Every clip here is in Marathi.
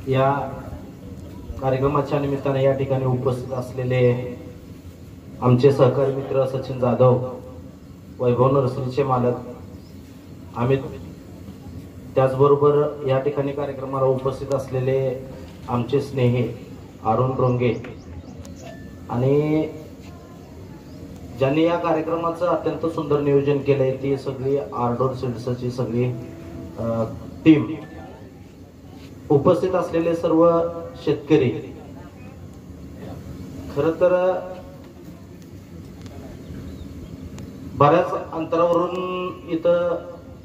या कार्यक्रमाच्या निमित्ताने या ठिकाणी उपस्थित असलेले आमचे सहकारी मित्र सचिन जाधव, वैभव नर्सरीचे मालक अमित, त्याचबरोबर या ठिकाणी कार्यक्रमाला उपस्थित असलेले आमचे स्नेही अरुण रोंगे आणि ज्यांनी या कार्यक्रमाचं अत्यंत सुंदर नियोजन केलंय ती सगळी आर्डोर सीड्सची सगळी टीम, उपस्थित असलेले सर्व शेतकरी, खर तर बऱ्याच अंतरावरून इथं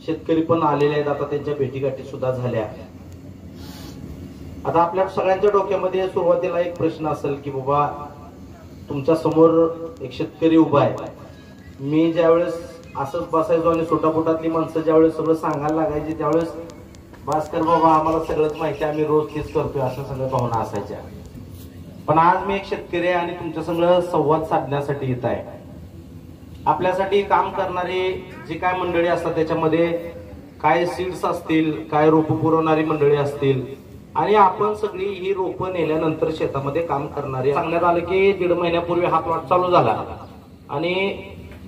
शेतकरी पण आलेले आहेत. आता त्यांच्या भेटीगाठी सुद्धा झाल्या. आता आपल्या सगळ्यांच्या डोक्यामध्ये सुरुवातीला एक प्रश्न असेल की बाबा तुमच्या समोर एक शेतकरी उभा आहे. मी ज्यावेळेस असंच बसायचो आणि सोटापोटातली माणसं ज्यावेळेस सगळं सांगायला लागायची त्यावेळेस भास्कर बाबा आम्हाला सगळंच माहिती, आम्ही रोज तेच करतोय असं सगळं भावना असायच्या. पण आज मी एक शेतकरी आहे आणि तुमच्या सगळं संवाद साधण्यासाठी येत आहे. आपल्यासाठी काम करणारी जी काय मंडळी असतात त्याच्यामध्ये काय सीड्स असतील, काय रोप पुरवणारी मंडळी असतील आणि आपण सगळी ही रोपं नेल्यानंतर शेतामध्ये काम करणारी. सांगण्यात आलं की 1.5 महिन्यापूर्वी हा प्लॉट चालू झाला आणि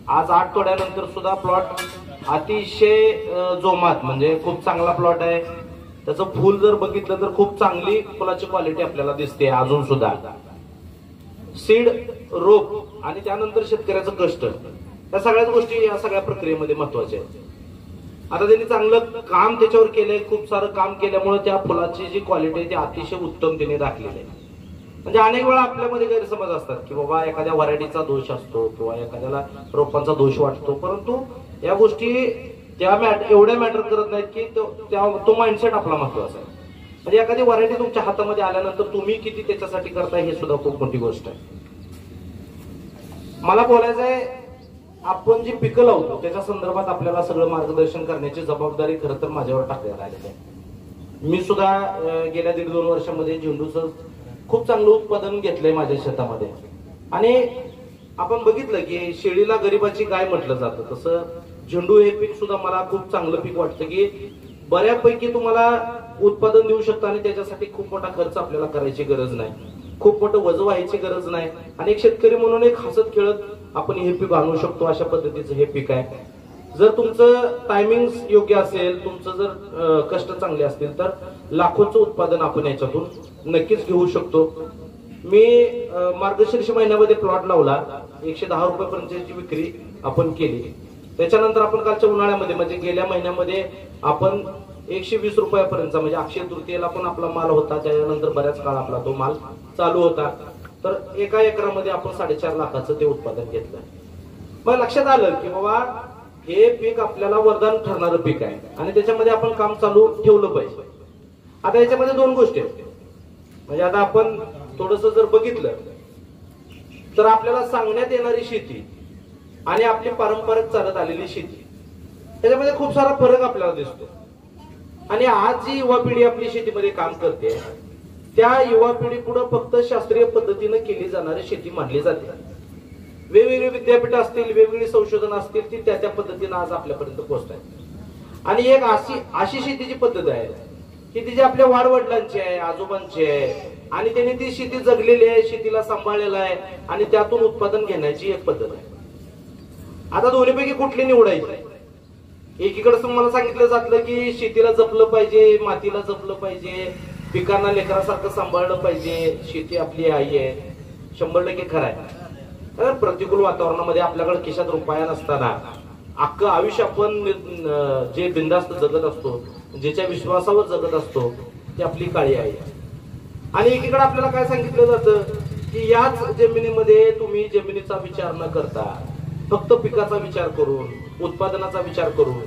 आज 8 तोड्यानंतर सुद्धा प्लॉट अतिशय जोमात, म्हणजे खूप चांगला प्लॉट आहे. त्याचं फुल जर बघितलं तर खूप चांगली फुलाची क्वालिटी आपल्याला दिसते अजून सुद्धा. सीड, रोप आणि त्यानंतर शेतकऱ्याचं कष्ट, या सगळ्याच गोष्टी या सगळ्या प्रक्रियेमध्ये महत्वाच्या आहेत. आता त्यांनी चांगलं काम त्याच्यावर केलंय, खूप सारं काम केल्यामुळे त्या फुलाची जी क्वालिटी आहे ती अतिशय उत्तम त्यांनी दाखलेली आहे. म्हणजे अनेक वेळा आपल्यामध्ये गैरसमज असतात की बाबा एखाद्या व्हरायटीचा दोष असतो किंवा एखाद्याला रोपांचा दोष वाटतो, परंतु या गोष्टी त्या एवढ्या मॅटर करत नाहीत की तो माइंडसेट आपला महत्वाचा आहे. म्हणजे एखादी व्हरायटी तुमच्या हातामध्ये आल्यानंतर तुम्ही किती त्याच्यासाठी करताय हे सुद्धा खूप मोठी गोष्ट आहे. मला बोलायचं आहे, आपण जी पिकं लावतो त्याच्या संदर्भात आपल्याला सगळं मार्गदर्शन करण्याची जबाबदारी खरं तर माझ्यावर टाकण्यात आलेली आहे. मी सुद्धा गेल्या 1.5-2 वर्षामध्ये झेंडूचं खूप चांगलं उत्पादन घेतलंय माझ्या शेतामध्ये. आणि आपण बघितलं की शेळीला गरिबाची गाय म्हटलं जातं, तसं झेंडू हे पीक सुद्धा मला खूप चांगलं पीक वाटतं की बऱ्यापैकी तुम्हाला उत्पादन देऊ शकतं आणि त्याच्यासाठी खूप मोठा खर्च आपल्याला करायची गरज नाही, खूप मोठं वजन व्हायची गरज नाही. आणि एक शेतकरी म्हणून एक हसत खेळत आपण हे पीक आणू शकतो, अशा पद्धतीचं हे पीक आहे. जर तुमचं टायमिंग योग्य असेल, तुमचं जर कष्ट चांगले असतील तर लाखोचं उत्पादन आपण याच्यातून नक्कीच घेऊ शकतो. मी मार्गशीर्ष महिन्यामध्ये प्लॉट लावला, 110 रुपयापर्यंतची विक्री आपण केली. त्याच्यानंतर आपण कालच्या उन्हाळ्यामध्ये म्हणजे गेल्या महिन्यामध्ये आपण 120 रुपयापर्यंतचा, म्हणजे अक्षय तृतीयेला पण आपला माल होता, त्याच्यानंतर बऱ्याच काळ आपला तो माल चालू होता. तर एका एकरामध्ये आपण 4.5 लाखाचं ते उत्पादन घेतलं. मग लक्षात आलं की बाबा हे पीक आपल्याला वरदान ठरणारं पीक आहे आणि त्याच्यामध्ये आपण काम चालू ठेवलं पाहिजे. आता याच्यामध्ये 2 गोष्टी आहेत. म्हणजे आता आपण थोडस जर बघितलं तर आपल्याला सांगण्यात येणारी शेती आणि आपली पारंपरिक चालत आलेली शेती त्याच्यामध्ये खूप सारा फरक आपल्याला दिसतो. आणि आज जी युवा पिढी आपली शेतीमध्ये काम करते त्या युवा पिढी पुढे फक्त शास्त्रीय पद्धतीने केली जाणारी शेती मानली जाते. वेगवेगळे विद्यापीठ असतील, वेगवेगळी संशोधन असतील, ती त्या पद्धतीने आज आपल्यापर्यंत पोहोचतात. आणि एक अशी शेतीची पद्धत आहे की ती जी आपल्या वाडवडिलांची आहे, आजोबांची आहे आणि त्यांनी ती शेती जगलेली आहे, शेतीला सांभाळलेलं आहे आणि त्यातून उत्पादन घेण्याची एक पद्धत आहे. आता दोन्हीपैकी कुठली निवडायची? एकीकडे मला सांगितलं जातं की शेतीला जपलं पाहिजे, मातीला जपलं पाहिजे, पिकांना लेकरासारखं सांभाळलं पाहिजे, शेती आपली आई आहे. 100% खरं आहे. प्रतिकूल वातावरणामध्ये आपल्याकडे खिशात रुपया नसताना अख्खं आयुष्य आपण जे बिनधास्त जगत असतो, ज्याच्या विश्वासावर जगत असतो, ती आपली काळी आई आहे. आणि एकीकडे आपल्याला काय सांगितलं जातं की याच जमिनीमध्ये तुम्ही जमिनीचा विचार न करता फक्त पिकाचा विचार करून, उत्पादनाचा विचार करून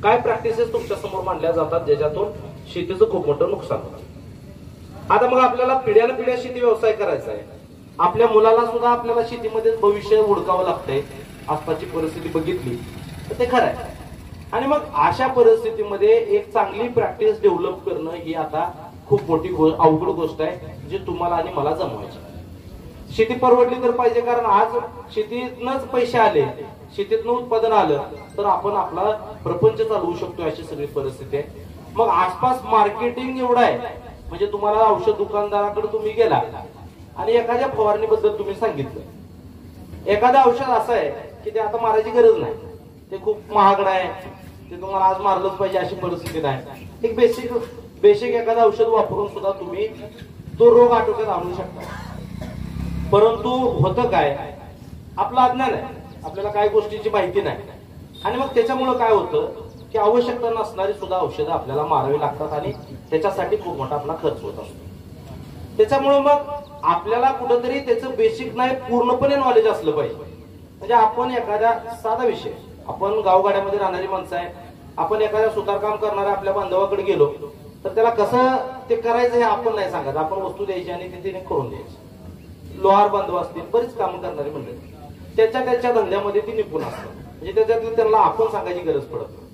काय प्रॅक्टिसेस तुमच्या समोर मांडल्या जातात ज्याच्यातून शेतीचं खूप मोठं नुकसान होतं. आता मग आपल्याला पिढ्यानपिढ्या शेती व्यवसाय करायचा आहे. आपल्या मुलाला सुद्धा आपल्याला शेतीमध्ये भविष्य हुडकावं लागतंय. आसपासची परिस्थिती बघितली तर ते खरं आहे. आणि मग अशा परिस्थितीमध्ये एक चांगली प्रॅक्टिस डेव्हलप करणं ही आता खूप मोठी अवघड गोष्ट आहे, जी तुम्हाला आणि मला जमवायची. शेती परवडली तर पाहिजे, कारण आज शेतीतनच पैसे आले, शेतीतनं उत्पादन आलं तर आपण आपला प्रपंच चालवू शकतो, अशी सगळी परिस्थिती आहे. मग आसपास मार्केटिंग एवढं आहे म्हणजे तुम्हाला औषध दुकानदाराकडे तुम्ही गेला आणि एखाद्या फवारणीबद्दल तुम्ही सांगितलं, एखादं औषध असं आहे की ते आता मारायची गरज नाही, ते खूप महागड आहे, ते तुम्हाला आज मारलंच पाहिजे अशी परिस्थिती नाही, एक बेसिक एखादं औषध वापरून सुद्धा तुम्ही तो रोग आटोक्यात आणू शकता. परंतु होतं काय, आपलं अज्ञान आहे, आपल्याला काही गोष्टीची माहिती नाही आणि मग त्याच्यामुळे काय होतं की आवश्यकता नसणारी सुद्धा औषधं आपल्याला मारावी लागतात आणि त्याच्यासाठी खूप मोठा आपला खर्च होत असतो. त्याच्यामुळे मग आपल्याला कुठंतरी त्याचं बेसिक नाही पूर्णपणे नॉलेज असलं पाहिजे. म्हणजे आपण एखाद्या साधा विषय, आपण गावगाड्यामध्ये राहणारी माणसं आहे, आपण एखाद्या सुतारकाम करणाऱ्या आपल्या बांधवाकडे गेलो तर त्याला कसं ते करायचं हे आपण नाही सांगत, आपण वस्तू द्यायची आणि ते तिने करून द्यायची. लोहार बांधव असतील, बरीच कामं करणारी मंडळी त्याच्या धंद्यामध्ये ती निपुण असतात, म्हणजे त्याच्यातलं त्यांना आपण सांगायची गरज पडत नाही.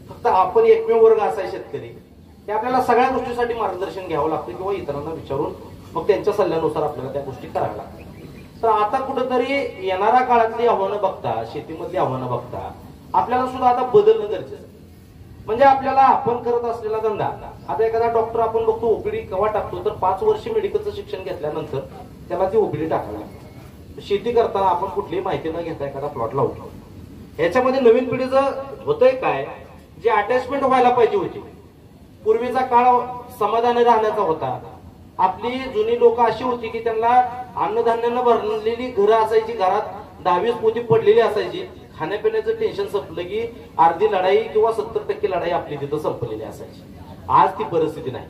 फक्त आपण एकमेव वर्ग असा शेतकरी की आपल्याला सगळ्या गोष्टीसाठी मार्गदर्शन घ्यावं लागतं किंवा इतरांना विचारून मग त्यांच्या सल्ल्यानुसार आपल्याला त्या गोष्टी कराव्या लागतात. तर आता कुठंतरी येणाऱ्या काळातली आव्हानं बघता, शेतीमधली आव्हानं बघता आपल्याला सुद्धा आता बदलणं गरजेचं आहे. म्हणजे आपल्याला आपण करत असलेला धंदा, आता एखादा डॉक्टर आपण बघतो ओपीडी केव्हा टाकतो तर 5 वर्ष मेडिकलचं शिक्षण घेतल्यानंतर त्याला ती ओपीडी टाकावी लागते. शेती करताना आपण कुठलीही माहिती न घेता एखादा प्लॉट लावतो. ह्याच्यामध्ये नवीन पिढीचं होतंय काय, जे अटॅचमेंट व्हायला पाहिजे होती, पूर्वीचा काळ समाधानी राहण्याचा होता. आपली जुनी लोक अशी होती की त्यांना अन्नधान्यानं भरलेली घरं असायची, घरात 10-20 पोती पडलेली असायची, खाण्यापिण्याचं टेन्शन संपलं की अर्धी लढाई किंवा 70% लढाई आपली तिथं संपलेली असायची. आज ती परिस्थिती नाही.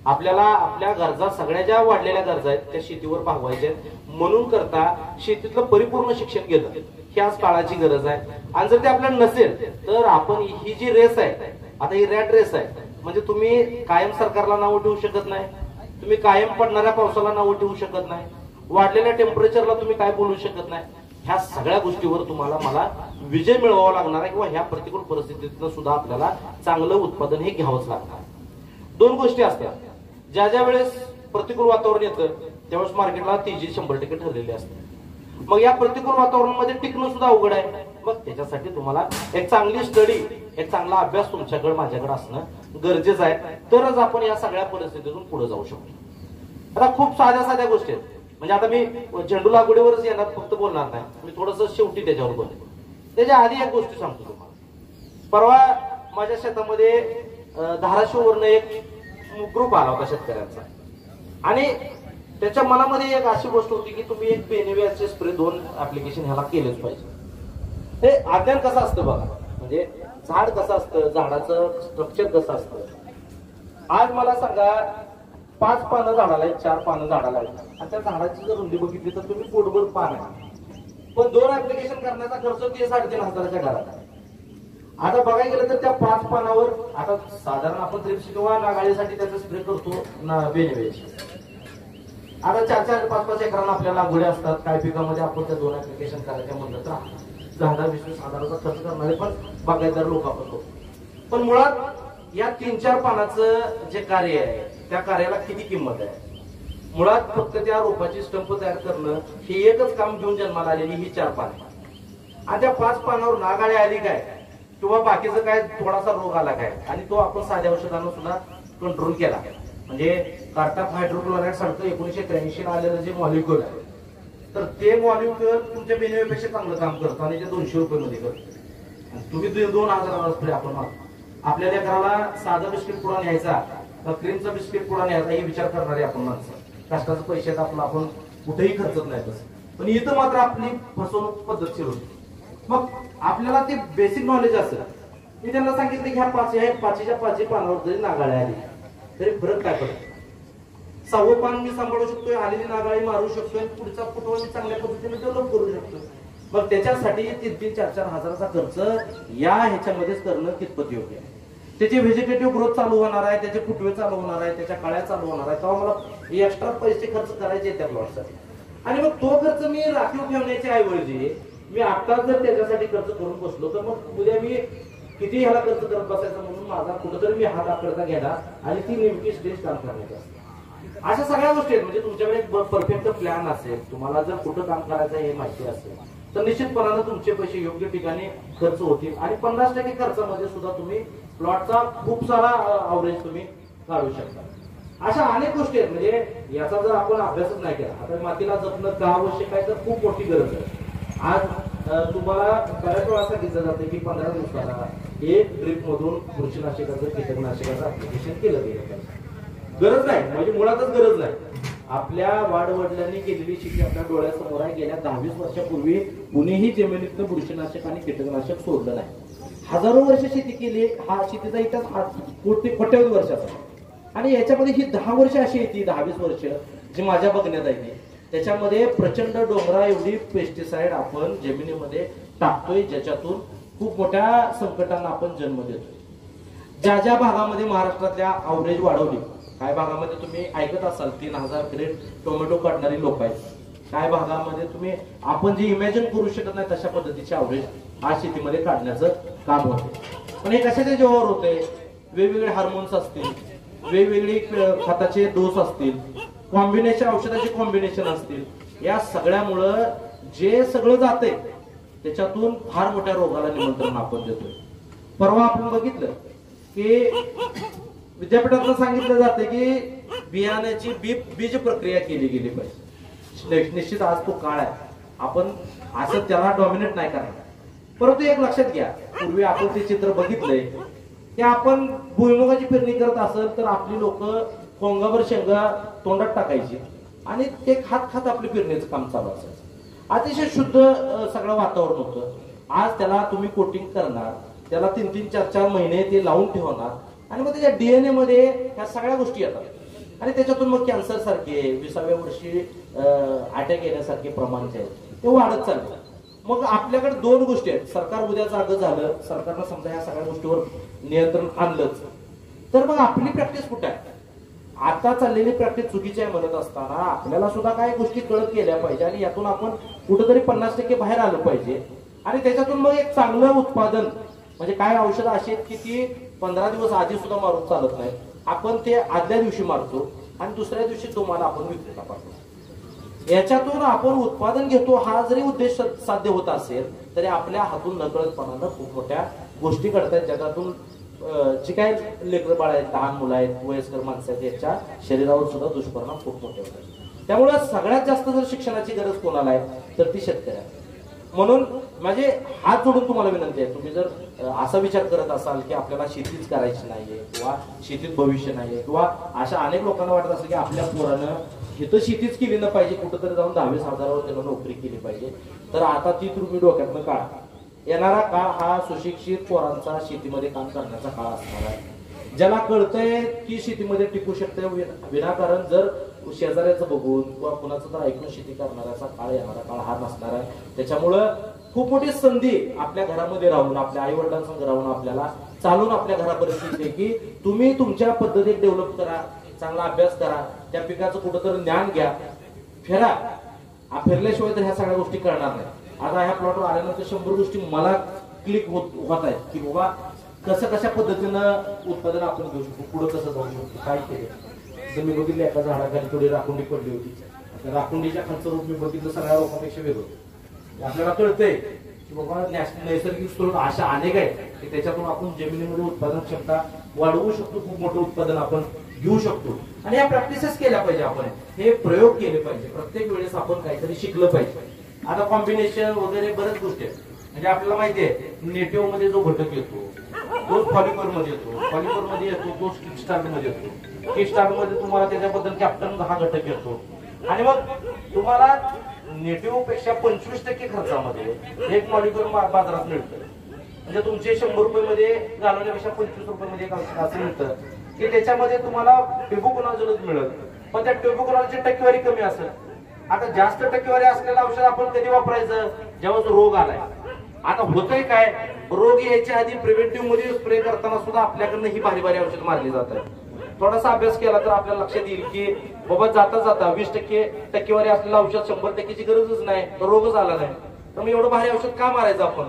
आपल्याला आपल्या गरजा, सगळ्या ज्या वाढलेल्या गरजा आहेत त्या शेतीवर भागवायच्या आहेत, म्हणून करता शेतीतलं परिपूर्ण शिक्षण घेणं ही आज काळाची गरज आहे. आणि जर ते आपल्याला नसेल तर आपण ही जी रेस आहे, आता ही रॅट रेस आहे, म्हणजे तुम्ही कायम सरकारला नावं ठेवू शकत नाही, तुम्ही कायम पडणाऱ्या पावसाला नावं ठेवू शकत नाही, वाढलेल्या टेम्परेचरला तुम्ही काय बोलू शकत नाही. ह्या सगळ्या गोष्टीवर तुम्हाला मला विजय मिळवावा लागणार आहे किंवा ह्या प्रतिकूल परिस्थितीतनं सुद्धा आपल्याला चांगलं उत्पादन हे घ्यावंच लागणार. 2 गोष्टी असतात, ज्या वेळेस प्रतिकूल वातावरण येतं त्यावेळेस मार्केटला तेजी 100% ठरलेली असते. मग या प्रतिकूल वातावरणामध्ये टिकणं सुद्धा अवघड आहे. मग त्याच्यासाठी तुम्हाला एक चांगली स्टडी, एक चांगला अभ्यास तुमच्याकडे माझ्याकडे असणं गरजेचं आहे, तरच आपण या सगळ्या परिस्थितीतून पुढे जाऊ शकतो. आता खूप साध्या गोष्टी आहेत, म्हणजे आता मी झेंडू लागवडीवरच येणार, फक्त बोलणार नाही, मी थोडंसं शेवटी त्याच्यावर बोलेन. त्याच्या आधी एक गोष्ट सांगतो तुम्हाला. परवा माझ्या शेतामध्ये धाराशिववरनं एक ग्रुप आला होता शेतकऱ्यांचा, आणि त्याच्या मनामध्ये एक अशी गोष्ट होती की तुम्ही एक बेनिवियाचे स्प्रे 2 ऍप्लिकेशन ह्याला केलेच पाहिजे. हे अध्ययन कसं असतं बघा, म्हणजे झाड कसं असतं, झाडाचं स्ट्रक्चर कसं असतं. आज मला सांगा 5 पानं झाडाला आहेत, 4 पानं झाडाला आहेत, आणि त्या झाडाची जर रुंदी बघितली तर तुम्ही पोटभर पान आहे, पण 2 ऍप्लिकेशन करण्याचा खर्च 3,500-3,000च्या घरात आहे. आता बघायला गेलं तर त्या 5 पानावर आता साधारण आपण थ्रिप्स किंवा नागाळीसाठी त्याचा स्प्रे करतो ना बेनिवियाची. आता 4-4-5-5 एकरांना आपल्याला लागवड्या असतात, काही पिकामध्ये आपण त्या 2 ऍप्लिकेशन करायच्या म्हणलं तर 10-20 हजाराचा खर्च करणारे पण बागायतदार लोक आपण होतो. पण मुळात या 3-4 पानाचं जे कार्य आहे त्या कार्याला किती किंमत आहे. मुळात फक्त त्या रोपाची स्टंप तयार करणं हे एकच काम घेऊन जन्माला आलेली ही 4 पानं, आणि त्या 5 पानावर नागाळी आली काय किंवा बाकीचं काय थोडासा रोग आला काय, आणि तो आपण साध्या औषधानं सुद्धा कंट्रोल केला. म्हणजे कार्टाप हायड्रोक्लोराइड सारखं 1983 आलेलं जे मॉलिक्युल आहे, तर ते मॉलिक्युल तुमच्या बेनिवियापेक्षा चांगलं काम करतं आणि ते 200 रुपये मध्ये करतो. तुम्ही 2,000 स्प्रे आपण मारतो. आपल्या लेकराला साधा बिस्किट पुडा न्यायचा तर क्रीमचा बिस्किट पुडा न्यायचा हे विचार करणारे आपण माणसं. कष्टाचं पैशात आपलं आपण कुठेही खर्चत नाही तसं, पण इथं मात्र आपली फसवणूक पद्धतशीर होती. मग आपल्याला ते बेसिक नॉलेज असेल. मी त्यांना सांगितलं की ह्या 5च्या 5 पानावर जरी नागाळी आली तरी फरक काय पडतो. 6वं पान मी सांभाळू शकतोय, आलेली नागाळी मारू शकतोय, पुढचा फुटवा मी चांगल्या पद्धतीने डेव्हलप करू शकतो. मग त्याच्यासाठी 3-4 हजाराचा खर्च या ह्याच्यामध्येच करणं कितपत योग्य आहे. त्याची व्हेजिटेटिव्ह ग्रोथ चालू होणार आहे, त्याचे फुटवे चालू होणार आहे, त्याच्या कळ्या चालू होणार आहे, तेव्हा मला एक्स्ट्रा पैसे खर्च करायचे त्या प्लॉटसाठी. आणि मग तो खर्च मी राखीव ठेवण्याच्या ऐवजी मी आता जर त्याच्यासाठी खर्च करून बसलो तर मग उद्या मी किती ह्याला खर्च करत बसायचं, म्हणून माझा कुठेतरी मी हात आकडता घेणार आणि ती नेमकी स्टेज काम करण्याची असते. अशा सगळ्या गोष्टी आहेत. म्हणजे तुमच्याकडे एक परफेक्ट प्लॅन असेल, तुम्हाला जर कुठं काम करायचं हे माहिती असेल तर निश्चितपणाने तुमचे पैसे योग्य ठिकाणी खर्च होतील आणि 50% खर्चामध्ये सुद्धा तुम्ही प्लॉटचा खूप सारा अवरेज तुम्ही काढू शकता. अशा अनेक गोष्टी आहेत. म्हणजे याचा जर आपण अभ्यासच नाही केला, आता मातीला जपणं का आवश्यक आहे तर खूप मोठी गरज आहे. आज तुम्हाला बऱ्याच वेळा सांगितलं जातं की 15 दिवसाला एक ड्रिप मधून बुरशीनाशकाचं कीटकनाशकाचं ऍप्लिकेशन केलं गेलं. गरज नाही, म्हणजे मुळातच गरज नाही. आपल्या वाडवडिलांनी केलेली शेती आपल्या डोळ्यासमोर आहे. गेल्या 10-20 वर्षापूर्वी कुणीही जमिनीतलं बुरशीनाशक आणि कीटकनाशक सोडलं नाही. हजारो वर्ष शेती केली. हा शेतीचा इतिहास कोट्यवधी वर्षाचा. आणि याच्यामध्ये ही 10 वर्ष अशी येते, 10-20 वर्ष जी माझ्या बघण्यात आहे, त्याच्यामध्ये प्रचंड डोंगरा एवढी पेस्टिसाइड आपण जमिनीमध्ये टाकतोय, ज्याच्यातून खूप मोठ्या संकटांना आपण जन्म देतोय. ज्या ज्या भागामध्ये महाराष्ट्रातल्या अवरेज वाढवली, काय भागामध्ये तुम्ही ऐकत असाल 3000 क्रेट टोमॅटो काढणारी लोक आहेत, काय भागामध्ये तुम्ही आपण जे इमॅजिन करू शकत नाही तशा पद्धतीचे अवरेज आज शेतीमध्ये काढण्याचं काम होते. पण हे कशाच्या जेव्हावर होते? वेगवेगळे हार्मोन्स असतील, वेगवेगळे खताचे डोस असतील, कॉम्बिनेशन औषधाचे कॉम्बिनेशन असतील, या सगळ्यामुळं जे सगळं जाते त्याच्यातून फार मोठ्या रोगाला निमंत्रण आपण देतोय. परवा आपण बघितलं की विद्यापीठातून सांगितलं जाते की बियाण्याची बीज प्रक्रिया केली गेली पाहिजे. निश्चित आज तो काळ आहे, आपण असं त्याला डॉमिनेट नाही करणार. परंतु एक लक्षात घ्या, पूर्वी आपण ते चित्र बघितलंय की आपण भुईमुगाची पेरणी करत असेल तर आपली लोक कोंगावर शेंगा तोंडात टाकायची आणि ते खात खात आपली पेरणीचं काम चालू असायचं. अतिशय शुद्ध सगळं वातावरण होतं. आज त्याला तुम्ही कोटिंग करणार, त्याला 3-3, 4-4 महिने ते लावून ठेवणार आणि मग त्याच्या डीएनए मध्ये ह्या सगळ्या गोष्टी येतात आणि त्याच्यातून मग कॅन्सर सारखे 20व्या वर्षी अटॅक येण्यासारखे प्रमाण जे आहेत ते वाढत चालले. मग आपल्याकडे 2 गोष्टी आहेत. सरकार उद्या जागं झालं, सरकारनं समजा ह्या सगळ्या गोष्टीवर नियंत्रण आणलंच, तर मग आपली प्रॅक्टिस कुठे आहे? आता चाललेली प्रॅक्टिस चुकीची आहे म्हणत असताना आपल्याला सुद्धा काही गोष्टी कळत गेल्या पाहिजे आणि यातून आपण कुठेतरी 50% बाहेर आलं पाहिजे. आणि त्याच्यातून मग एक चांगलं उत्पादन, म्हणजे काय औषधं अशी आहेत की ती 15 दिवस आधी सुद्धा मारून चालत नाही, आपण ते आदल्या दिवशी मारतो आणि दुसऱ्या दिवशी तुम्हाला आपण विक्रीला पाठवतो. याच्यातून आपण उत्पादन घेतो. हा जरी उद्देश साध्य होत असेल तरी आपल्या हातून नकळतपणानं खूप मोठ्या गोष्टी घडतात, जगातून जी काय लेकरं बाळ आहेत, लहान मुलं आहेत, वयस्कर माणसं आहेत, याच्या शरीरावर सुद्धा दुष्परिणाम खूप मोठे होतात. त्यामुळे सगळ्यात जास्त जर शिक्षणाची गरज कोणाला आहे तर ती शेतकऱ्या. म्हणून माझे हात जोडून तुम्हाला विनंती आहे, तुम्ही जर असा विचार करत असाल की आपल्याला शेतीच करायची नाहीये किंवा शेतीत भविष्य नाहीये किंवा अशा अनेक लोकांना वाटत असेल की आपल्या पोरानं इथं शेतीच केली न पाहिजे, कुठंतरी जाऊन 10-20 हजारावर त्याला नोकरी केली पाहिजे, तर आता ती तुम्ही डोक्यातनं काढा. येणारा काळ हा सुशिक्षित पोरांचा शेतीमध्ये काम करण्याचा काळ असणार आहे. ज्याला कळतंय की शेतीमध्ये टिकू शकते विनाकारण जर शेजाऱ्याचं बघून किंवा कुणाचं तर ऐकून शेती करणाऱ्याचा काळ येणारा काळ हा नसणार आहे. त्याच्यामुळं खूप मोठी संधी आपल्या घरामध्ये राहून, आपल्या आई वडिलांसंग राहून आपल्याला चालून आपल्या घरापर्यंत येते की तुम्ही तुमच्या पद्धतीत डेव्हलप करा, चांगला अभ्यास करा, त्या पिकाचं कुठंतरी ज्ञान घ्या, फिरा. फिरल्याशिवाय तर ह्या सगळ्या गोष्टी करणार नाही. आता ह्या प्लॉटवर आल्यानंतर 100 गोष्टी मला क्लिक होत आहेत की बाबा कशा पद्धतीनं उत्पादन आपण घेऊ शकतो, पुढे कसं जाऊ शकतो, काय केलं. जर मी बघितलं एका झाडाखाली थोडी राखुंडी पडली होती, त्या राखुंडीच्या खालचं रूप मी बघितलं सगळ्या रोपापेक्षा वेगळं. आपल्याला कळतंय की बाबा नैसर्गिक स्रोत अशा अनेक आहेत की त्याच्यातून आपण जमिनीमध्ये उत्पादन क्षमता वाढवू शकतो, खूप मोठं उत्पादन आपण घेऊ शकतो. आणि या प्रॅक्टिसेस केल्या पाहिजे, आपण हे प्रयोग केले पाहिजे. प्रत्येक वेळेस आपण काहीतरी शिकलं पाहिजे. आता कॉम्बिनेशन वगैरे बऱ्याच गोष्टी आहेत. म्हणजे आपल्याला माहिती आहे नेटिव्ह मध्ये जो घटक येतो तो फॉलिपर मध्ये येतो, फॉलिपर मध्ये येतो तो किक स्टार्ट मध्ये येतो, किक स्टार्ट मध्ये तुम्हाला त्याच्याबद्दल कॅप्टन हा घटक येतो आणि मग तुम्हाला नेटिव्ह पेक्षा 25% खर्चामध्ये एक मॉलिक्युल बाजारात मिळतं. म्हणजे तुमचे 100 रुपये मध्ये घालवण्यापेक्षा 25 रुपये मध्ये असं मिळतं की त्याच्यामध्ये तुम्हाला ट्युबोकुनॉल मिळत, पण त्या ट्युबोकुनॉलची टक्केवारी कमी असेल. आता जास्त टक्केवारी असलेलं औषध आपण कधी वापरायचं? जेव्हा रोग आलाय. आता होतंय काय, रोग यायच्या आधी प्रिव्हेंटिव्ह मध्ये स्प्रे करताना सुद्धा आपल्याकडनं ही भारी भारी औषध मारली जातात. थोडासा अभ्यास केला तर आपल्याला लक्षात येईल की बाबा जाता 20% टक्केवारी असलेलं औषध 100%ची गरजच नाही, रोगच आला नाही, तर मग एवढं भारी औषध का मारायचं आपण?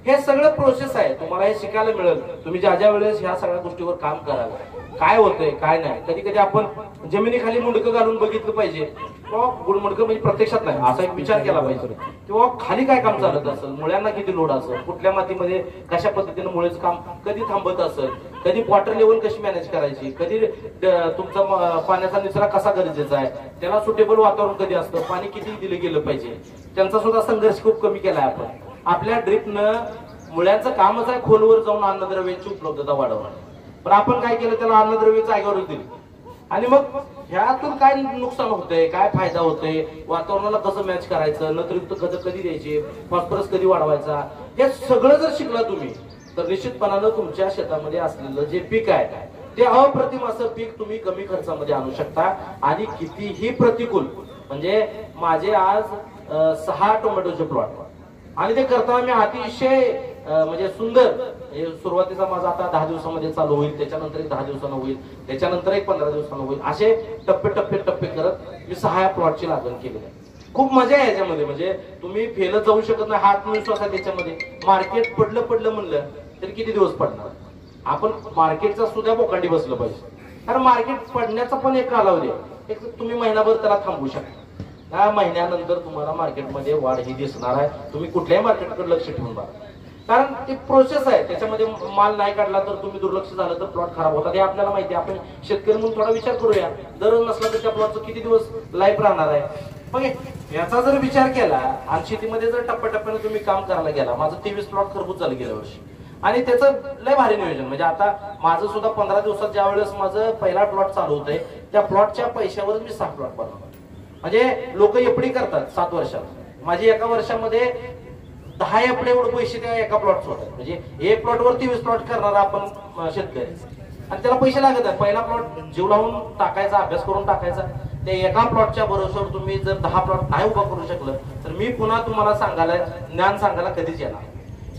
हे सगळं प्रोसेस आहे, तुम्हाला हे शिकायला मिळेल तुम्ही ज्या वेळेस ह्या सगळ्या गोष्टीवर काम कराल. काय होतंय काय नाही, कधी कधी आपण जमिनीखाली मुंडकं घालून बघितलं पाहिजे किंवा गुडमडकं म्हणजे प्रत्यक्षात नाही असा एक विचार केला पाहिजे किंवा खाली काय काम चालत असेल, मुळ्यांना किती लोड असेल, कुठल्या मातीमध्ये कशा पद्धतीने मुळेच काम कधी थांबत असेल, कधी वॉटर लेवल कशी मॅनेज करायची, कधी तुमचा पाण्याचा निचरा कसा गरजेचा आहे, त्याला सुटेबल वातावरण कधी असतं, पाणी किती दिलं गेलं पाहिजे, त्यांचा सुद्धा संघर्ष खूप कमी केलाय आपण. आपल्या ड्रिपनं मुळ्यांचं कामच आहे खोलवर जाऊन अन्नद्रव्याची उपलब्धता वाढवणं, पण आपण काय केलं त्याला अन्नद्रव्य जागेवरच दिली. आणि मग ह्यातून काय नुकसान होतंय, काय फायदा होतोय, वातावरणाला कसं मॅच करायचं, नत्रयुक्त खतं कधी द्यायचे, फॉस्फरस कधी वाढवायचा, हे सगळं जर शिकला तुम्ही तर निश्चितपणानं तुमच्या शेतामध्ये असलेलं जे पीक आहे ते अप्रतिम असं पीक तुम्ही कमी खर्चामध्ये आणू शकता. आणि कितीही प्रतिकूल म्हणजे माझे आज 6 टोमॅटोचे प्लॉट आणि ते करताना मी अतिशय म्हणजे सुंदर, सुरुवातीचा माझा आता 10 दिवसामध्ये चालू होईल, त्याच्यानंतर एक 10 दिवसांना होईल, त्याच्यानंतर एक 15 दिवसांना होईल, असे टप्पे टप्पे टप्पे करत मी 6 प्लॉटची लागण केलेली आहे. खूप मजा आहे याच्यामध्ये, म्हणजे तुम्ही फेलच जाऊ शकत नाही, हा आत्मविश्वास आहे त्याच्यामध्ये. मार्केट पडलं म्हणलं तरी किती दिवस पडणार, आपण मार्केटचा सुद्धा बोकांडी बसलं पाहिजे, कारण मार्केट पडण्याचा पण एक कालावधी आहे, एक तुम्ही महिनाभर त्याला थांबू शकता. त्या महिन्यानंतर तुम्हाला मार्केटमध्ये वाढ ही दिसणार आहे. तुम्ही कुठल्याही मार्केटकडे लक्ष ठेवून बघा, कारण ती प्रोसेस आहे, त्याच्यामध्ये माल नाही काढला तर तुम्ही दुर्लक्ष झालं तर प्लॉट खराब होतात हे आपल्याला माहिती आहे. आपण शेतकरी म्हणून थोडा विचार करूया, दर नसला तर त्या प्लॉटचं किती दिवस लाईफ राहणार आहे. मग याचा जर विचार केला आणि शेतीमध्ये जर टप्प्याटप्प्याने तुम्ही काम करायला गेला, माझं 23 प्लॉट खरबूज झालं गेल्या वर्षी आणि त्याचं लय भारी नियोजन, म्हणजे आता माझं सुद्धा 15 दिवसात ज्या वेळेस माझं पहिला प्लॉट चालू होतंय त्या प्लॉटच्या पैशावरच मी 6 प्लॉट बनवतो. म्हणजे लोक एफडी करतात 7 वर्षात, माझी एका वर्षामध्ये 10 एफडी एवढे पैसे त्या एका प्लॉटचे होतात. म्हणजे एक प्लॉटवर 23 प्लॉट करणार आपण शेतकरी आणि त्याला पैसे लागत आहेत. पहिला प्लॉट जीव लावून टाकायचा, अभ्यास करून टाकायचा. त्या एका प्लॉटच्या भरोश्यावर तुम्ही जर 10 प्लॉट नाही उभा करू शकलं तर मी पुन्हा तुम्हाला ज्ञान सांगायला कधीच येणार.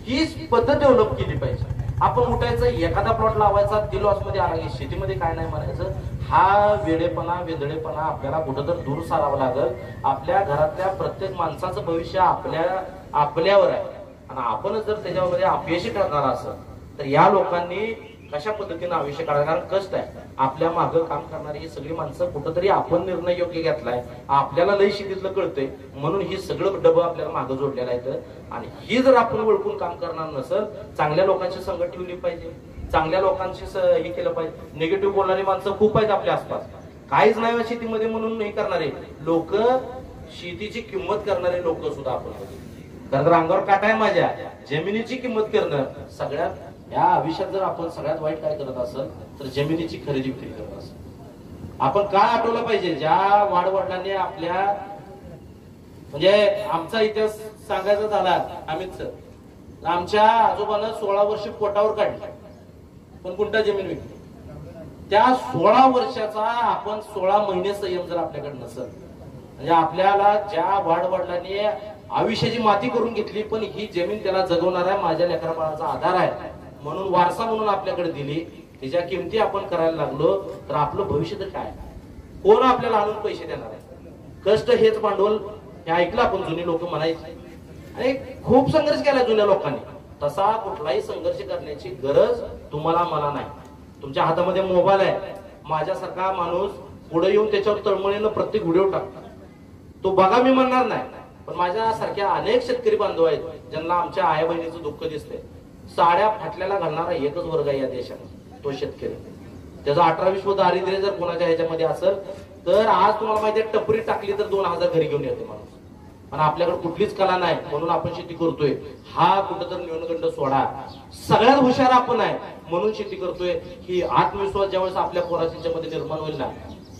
ही पद्धत डेव्हलप केली पाहिजे. आपण उठायचं, एखादा प्लॉट लावायचा, ती लॉस मध्ये आला की शेतीमध्ये काय नाही म्हणायचं. हा वेडेपणा वेदळेपणा आपल्याला कुठं तर दूर सारावं लागल. आपल्या घरातल्या प्रत्येक माणसाचं भविष्य आपल्यावर आहे आणि आपणच जर त्याच्यामध्ये अपयशी ठरणार असेल तर या लोकांनी कशा पद्धतीने आयुष्य काढायला, कारण कष्ट आहे. आपल्या मागं काम करणारी ही सगळी माणसं कुठंतरी आपण निर्णय योग्य घेतलाय, आपल्याला लय शेतीतलं कळतंय म्हणून ही सगळं डबं आपल्याला मागं जोडलेलं आहे. आणि ही जर आपण ओळखून काम करणार नसेल, चांगल्या लोकांची संगत ठेवली पाहिजे, चांगल्या लोकांशी हे केलं पाहिजे. निगेटिव्ह बोलणारी माणसं खूप आहेत आपल्या आसपास, काहीच नाही शेतीमध्ये म्हणून हे करणारे लोक, शेतीची किंमत करणारे लोक सुद्धा आपण, कारण अंगावर काटा आहे माझ्या, जमिनीची किंमत करणं सगळ्यात या आयुष्यात जर आपण सगळ्यात वाईट काय करत असेल तर जमिनीची खरेदी विक्री करत असेल. आपण काय आठवलं पाहिजे, ज्या वाडवडिलांनी आपल्या, म्हणजे आमचा इतिहास सांगायचा झाला अमित सर, आमच्या आजोबानं 16 वर्ष पोटावर काढली पण कोणता जमीन विकली. त्या 16 वर्षाचा आपण 16 महिने संयम जर आपल्याकडे नसेल, म्हणजे आपल्याला ज्या वाडवडिलांनी आयुष्याची माती करून घेतली पण ही जमीन त्याला जगवणार आहे, माझ्या लेकरा बाळाचा आधार आहे म्हणून वारसा म्हणून आपल्याकडे दिली, त्याच्या किमती आपण करायला लागलो तर आपलं भविष्य तर काय, कोण आपल्याला आणून पैसे देणार आहे. कष्ट हेच भांडवल, हे ऐकलं आपण जुनी लोक म्हणायचे आणि खूप संघर्ष केला जुन्या लोकांनी. तसा कुठलाही संघर्ष करण्याची गरज तुम्हाला मला नाही. तुमच्या हातामध्ये मोबाईल आहे, माझ्यासारखा माणूस पुढे येऊन त्याच्यावर तळमळीनं प्रत्येक व्हिडिओ टाकतो, तो बघा मी म्हणणार नाही, पण माझ्यासारख्या अनेक शेतकरी बांधव आहेत ज्यांना आमच्या आई बहिणीचं दुःख दिसतंय. साड्या फाटल्याला घालणारा एकच वर्ग आहे या देशात, तो शेतकरी. त्याचं 18-20 दारिद्र्य जर कोणाच्या ह्याच्यामध्ये असेल तर आज तुम्हाला माहिती आहे टपरी टाकली तर 2000 घरी घेऊन येते माणूस. आणि आपल्याकडे कुठलीच कला नाही म्हणून आपण शेती करतोय, हा कुठंतरी न्यूनगंड सोडा. सगळ्यात हुशार आपण आहे म्हणून शेती करतोय. ही आत्मविश्वास ज्यावेळेस आपल्या पोराच्या मध्ये निर्माण होईल ना,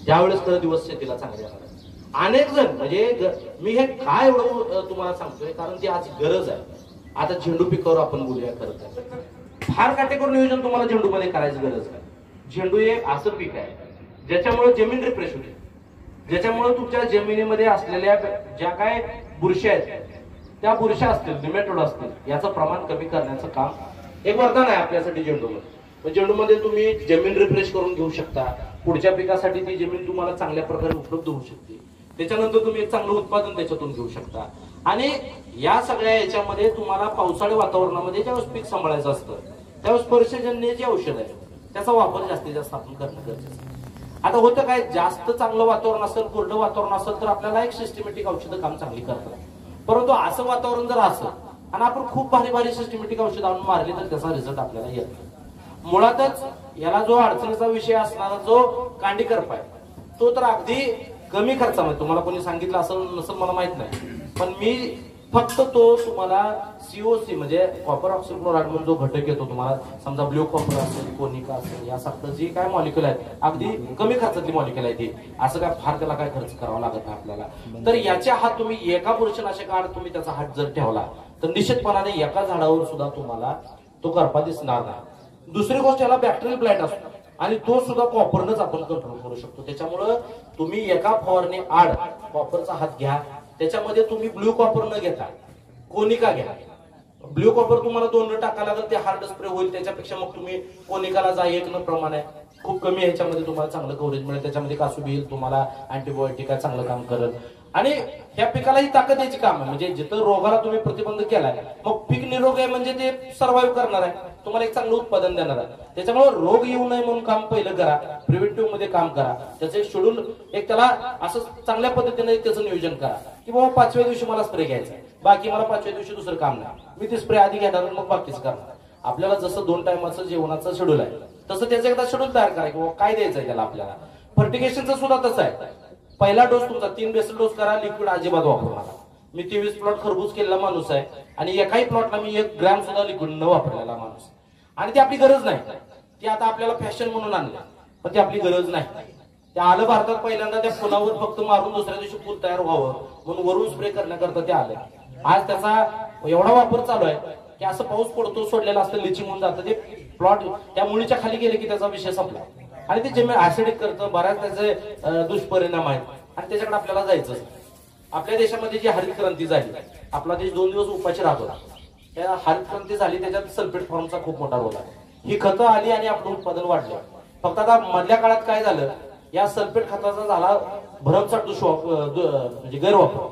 त्यावेळेस खरं दिवस शेतीला चांगले येणार. अनेक जण, म्हणजे मी हे काय एवढं तुम्हाला सांगतोय कारण ती आज गरज आहे. आता झेंडू पिकावर आपण बोलूया. खरं तर फार काटेकोर नियोजन तुम्हाला झेंडू मध्ये करायची गरज आहे. झेंडू एक असं पीक आहे ज्याच्यामुळे जमीन रिफ्रेश होते, ज्याच्यामुळे तुमच्या जमिनीमध्ये असलेल्या ज्या काय बुरशी आहेत त्या बुरशी असतील, निमेटोड असतील, याचं प्रमाण कमी करण्याचं काम एक वरदान आहे आपल्यासाठी झेंडूमध्ये. झेंडूमध्ये तुम्ही जमीन रिफ्रेश करून घेऊ शकता, पुढच्या पिकासाठी ती जमीन तुम्हाला चांगल्या प्रकारे उपलब्ध होऊ शकते, त्याच्यानंतर तुम्ही एक चांगलं उत्पादन त्याच्यातून घेऊ शकता. आणि या सगळ्या याच्यामध्ये तुम्हाला पावसाळी वातावरणामध्ये ज्यावेळेस पीक सांभाळायचं असतं त्यावेळेस स्पर्शजन्य जे औषध आहे त्याचा वापर जास्तीत जास्त आपण करणं गरजेचं आहे. आता होतं काय, जास्त चांगलं वातावरण असेल, कोरडं वातावरण असेल तर आपल्याला एक सिस्टमॅटिक औषधं काम चांगली करतात. परंतु असं वातावरण जर असं आणि आपण खूप भारी भारी सिस्टमॅटिक औषधं आणून मारली तर त्याचा रिझल्ट आपल्याला येत नाही. मुळातच याला जो अडचणीचा विषय असणारा जो कांडी करपाय तो तर अगदी कमी खर्चामध्ये, तुम्हाला कोणी सांगितलं असं नसेल मला माहित नाही, पण मी फक्त तो तुम्हाला सीओसी म्हणजे कॉपर ऑक्सिक्लोराइड म्हणून जो घटक येतो तुम्हाला, समजा ब्ल्यू कॉपर असेल, कोनिका असेल, यासारखं जी काय मॉलिक्युल आहेत अगदी कमी खर्चातली मॉलिक्युल आहे ती, असं काय फार त्याला काय खर्च करावा लागत नाही आपल्याला. तर याचे हात तुम्ही एका बुरशीनाशक आड तुम्ही त्याचा हात जर ठेवला तर निश्चितपणाने एका झाडावर सुद्धा तुम्हाला तो करपा दिसणार नाही. दुसरी गोष्ट, याला बॅक्टेरियल ब्लाइट असतो आणि तो सुद्धा कॉपरनच आपण कंट्रोल करू शकतो. त्याच्यामुळं तुम्ही एका फवारणी आड कॉपरचा हात घ्या, त्याच्यामध्ये तुम्ही ब्ल्यू कॉपर न घेता कोनिका घ्या. ब्ल्यू कॉपर तुम्हाला 2 टाका लागेल, ते हार्ड स्प्रे होईल. त्याच्यापेक्षा मग तुम्ही कोनिकाला जा, 1 प्रमाण आहे, खूप कमी ह्याच्यामध्ये तुम्हाला चांगलं कव्हरेज मिळेल. त्याच्यामध्ये कासुबी येईल, तुम्हाला अँटीबायोटिक चांगलं काम करेल आणि ह्या पिकालाही ताकद द्यायची काम आहे. म्हणजे जिथं रोगाला तुम्ही प्रतिबंध केलाय मग पीक निरोग आहे म्हणजे ते सर्व्हाइव्ह करणार आहे, तुम्हाला एक चांगलं उत्पादन देणार आहे. त्याच्यामुळे रोग येऊ नये म्हणून काम पहिलं करा, प्रिव्हेंटिव्ह मध्ये काम करा. त्याचं एक शेड्यूल, एक त्याला असं चांगल्या पद्धतीने त्याचं नियोजन करा की बाबा 5व्या दिवशी मला स्प्रे घ्यायचा, बाकी मला 5व्या दिवशी दुसरं काम नाही, मी ते स्प्रे आधी घेणार मग बाकीच करणार. आपल्याला जसं 2 टायमाचं जेवणाचं शेड्यूल आहे तसं त्याचं एकदा शेड्यूल तयार करा की बाबा काय द्यायचंय त्याला. आपल्याला फर्टिगेशनचं सुद्धा तसं आहे. पहिला डोस तुमचा 3 बेसल डोस करा, लिक्विड अजिबात वापरू नका. मी 23 प्लॉट खरबूज केलेला माणूस आहे आणि एकाही प्लॉटला मी 1 ग्रॅम सुद्धा लिक्विड न वापरलेला माणूस. आणि ती आपली गरज नाही, ती आता आपल्याला फॅशन म्हणून आणलं, पण ती आपली गरज नाही. ते आलं भारतात पहिल्यांदा त्या फुलावर फक्त मारून दुसऱ्या दिवशी फुल तयार व्हावं म्हणून वरून स्प्रे करण्याकरता ते आले. आज त्याचा एवढा वापर चालू आहे की असं पाऊस पडतो, सोडलेला असतं, लिचिंग होऊन जातं, ते प्लॉट त्या मुळीच्या खाली गेले की त्याचा विषय संपला आणि ते जमीन ऍसिडिक करतं, बऱ्याच त्याचे दुष्परिणाम आहेत आणि त्याच्याकडे आपल्याला जायचं. आपल्या देशामध्ये जी हरित क्रांती झाली, आपला देश 2 दिवस उपाशी राहत होता, त्या हरित क्रांती झाली, त्याच्यात सल्फेट फॉर्मचा खूप मोठा रोल आहे. ही खतं आली आणि आपलं उत्पादन वाढलं. फक्त आता मधल्या काळात काय झालं, या सल्फेट खताचा झाला भरमसाठ म्हणजे गैरवापर.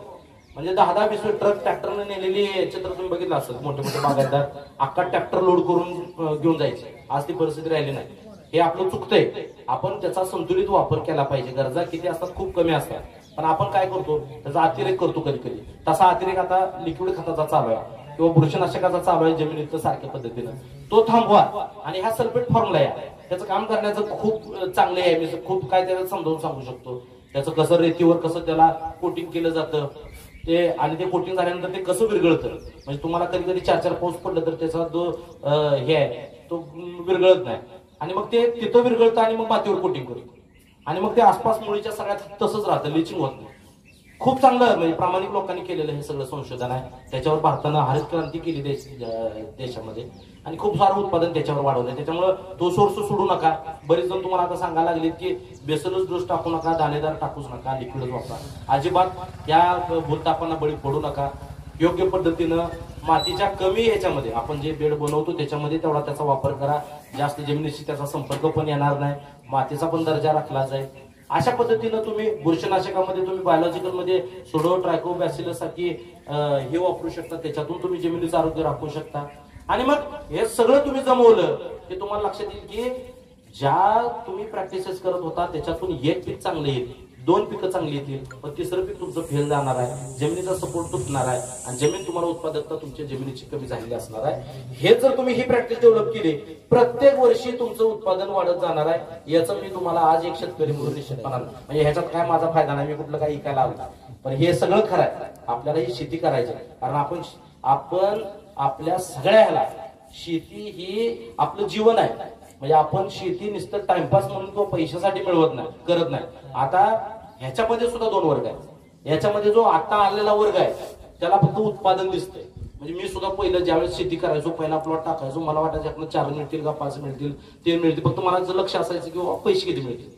म्हणजे 10-20 ट्रक ट्रॅक्टरने नेलेली चित्र तुम्ही बघितलं असेल, मोठे मोठे बागायतदार अख्खा ट्रॅक्टर लोड करून घेऊन जायचे. आज ती परिस्थिती राहिली नाही. हे आपलं चुकतंय. आपण त्याचा संतुलित वापर केला पाहिजे. गरजा किती असतात, खूप कमी असतात, पण आपण काय करतो, त्याचा अतिरेक करतो कधी कधी. तसा अतिरेक आता लिक्विड खताचा चालू आहे किंवा बुरशीनाशकाचा चालू आहे जमिनीत सारख्या पद्धतीनं, तो थांबवा. आणि हा सल्फेट फॉर्म्युला आहे, त्याचं काम करण्याचं खूप चांगलं आहे. मी खूप काय त्याला समजावून सांगू शकतो. त्याचं कसं रेतीवर कसं त्याला कोटिंग केलं जातं ते, आणि ते कोटिंग झाल्यानंतर ते कसं विरघळतं. म्हणजे तुम्हाला कधी कधी 4-4 पाऊस पडलं तर त्याचा जो हे आहे तो विरघळत नाही आणि मग ते तिथं विरघळतं आणि मग मातीवर कोटिंग करतो आणि मग ते आसपास मुळीच्या सगळ्यात तसंच राहतं, लिचिंग होत नाही. खूप चांगलं म्हणजे प्रामाणिक लोकांनी केलेलं हे सगळं संशोधन आहे. त्याच्यावर भारतानं हरित क्रांती केली देशामध्ये आणि खूप सारं उत्पादन त्याच्यावर वाढवलंय. त्याच्यामुळे तो सोर्स सोडू नका. बरेच जण तुम्हाला आता सांगायला लागलेत की बेसलच डोस टाकू नका, दाणेदार टाकूच नका, लिक्विडच वापरा. अजिबात या भूलतापांना बळी पडू नका. योग्य पद्धतीनं मातीच्या कमी ह्याच्यामध्ये आपण जे बेड बनवतो त्याच्यामध्ये तेवढा त्याचा वापर करा. जास्त जमिनीशी त्याचा संपर्क पण येणार नाही, मातीचा पण दर्जा राखला जाईल. अशा पद्धतीनं तुम्ही बुरशीनाशकामध्ये तुम्ही बायोलॉजिकल मध्ये सोडो ट्रायकोबॅसिलस सारखी हे वापरू शकता. त्याच्यातून तुम्ही जमिनीचं आरोग्य राखू शकता. आणि मग हे सगळं तुम्ही जमवलं की तुम्हाला लक्षात येईल की ज्या तुम्ही प्रॅक्टिसेस करत होता त्याच्यातून 1 पीक चांगलं येईल, 2 पिकं चांगली येतील, पण 3रं पीक तुमचं फेल जाणार आहे. जमिनीचा सपोर्ट तुटणार आहे आणि जमीन तुम्हाला उत्पादकता तुमच्या जमिनीची कमी झालेली असणार आहे. हे जर तुम्ही ही प्रॅक्टिस डेव्हलप केली, प्रत्येक वर्षी तुमचं उत्पादन वाढत जाणार आहे. याचं मी तुम्हाला आज एक शेतकरी म्हणून निश्चितपणा, म्हणजे ह्याच्यात काय माझा फायदा नाही, मी कुठलं काही ऐकायला आलो, पण हे सगळं खरं आहे. आपल्याला ही शेती करायची कारण आपण आपल्या सगळ्या ह्याला शेती ही आपलं जीवन आहे. म्हणजे आपण शेती नुसतं टाइमपास म्हणून किंवा पैशासाठी मिळवत नाही, करत नाही. आता ह्याच्यामध्ये सुद्धा 2 वर्ग आहेत. ह्याच्यामध्ये जो आता आलेला वर्ग आहे त्याला फक्त उत्पादन दिसतंय. म्हणजे मी सुद्धा पहिलं ज्यावेळेस शेती करायचो, पहिला प्लॉट टाकायचो, मला वाटायचं यातनं 4 मिळतील का 5 मिळतील 3 मिळतील, फक्त मला लक्ष असायचं की पैसे किती मिळतील.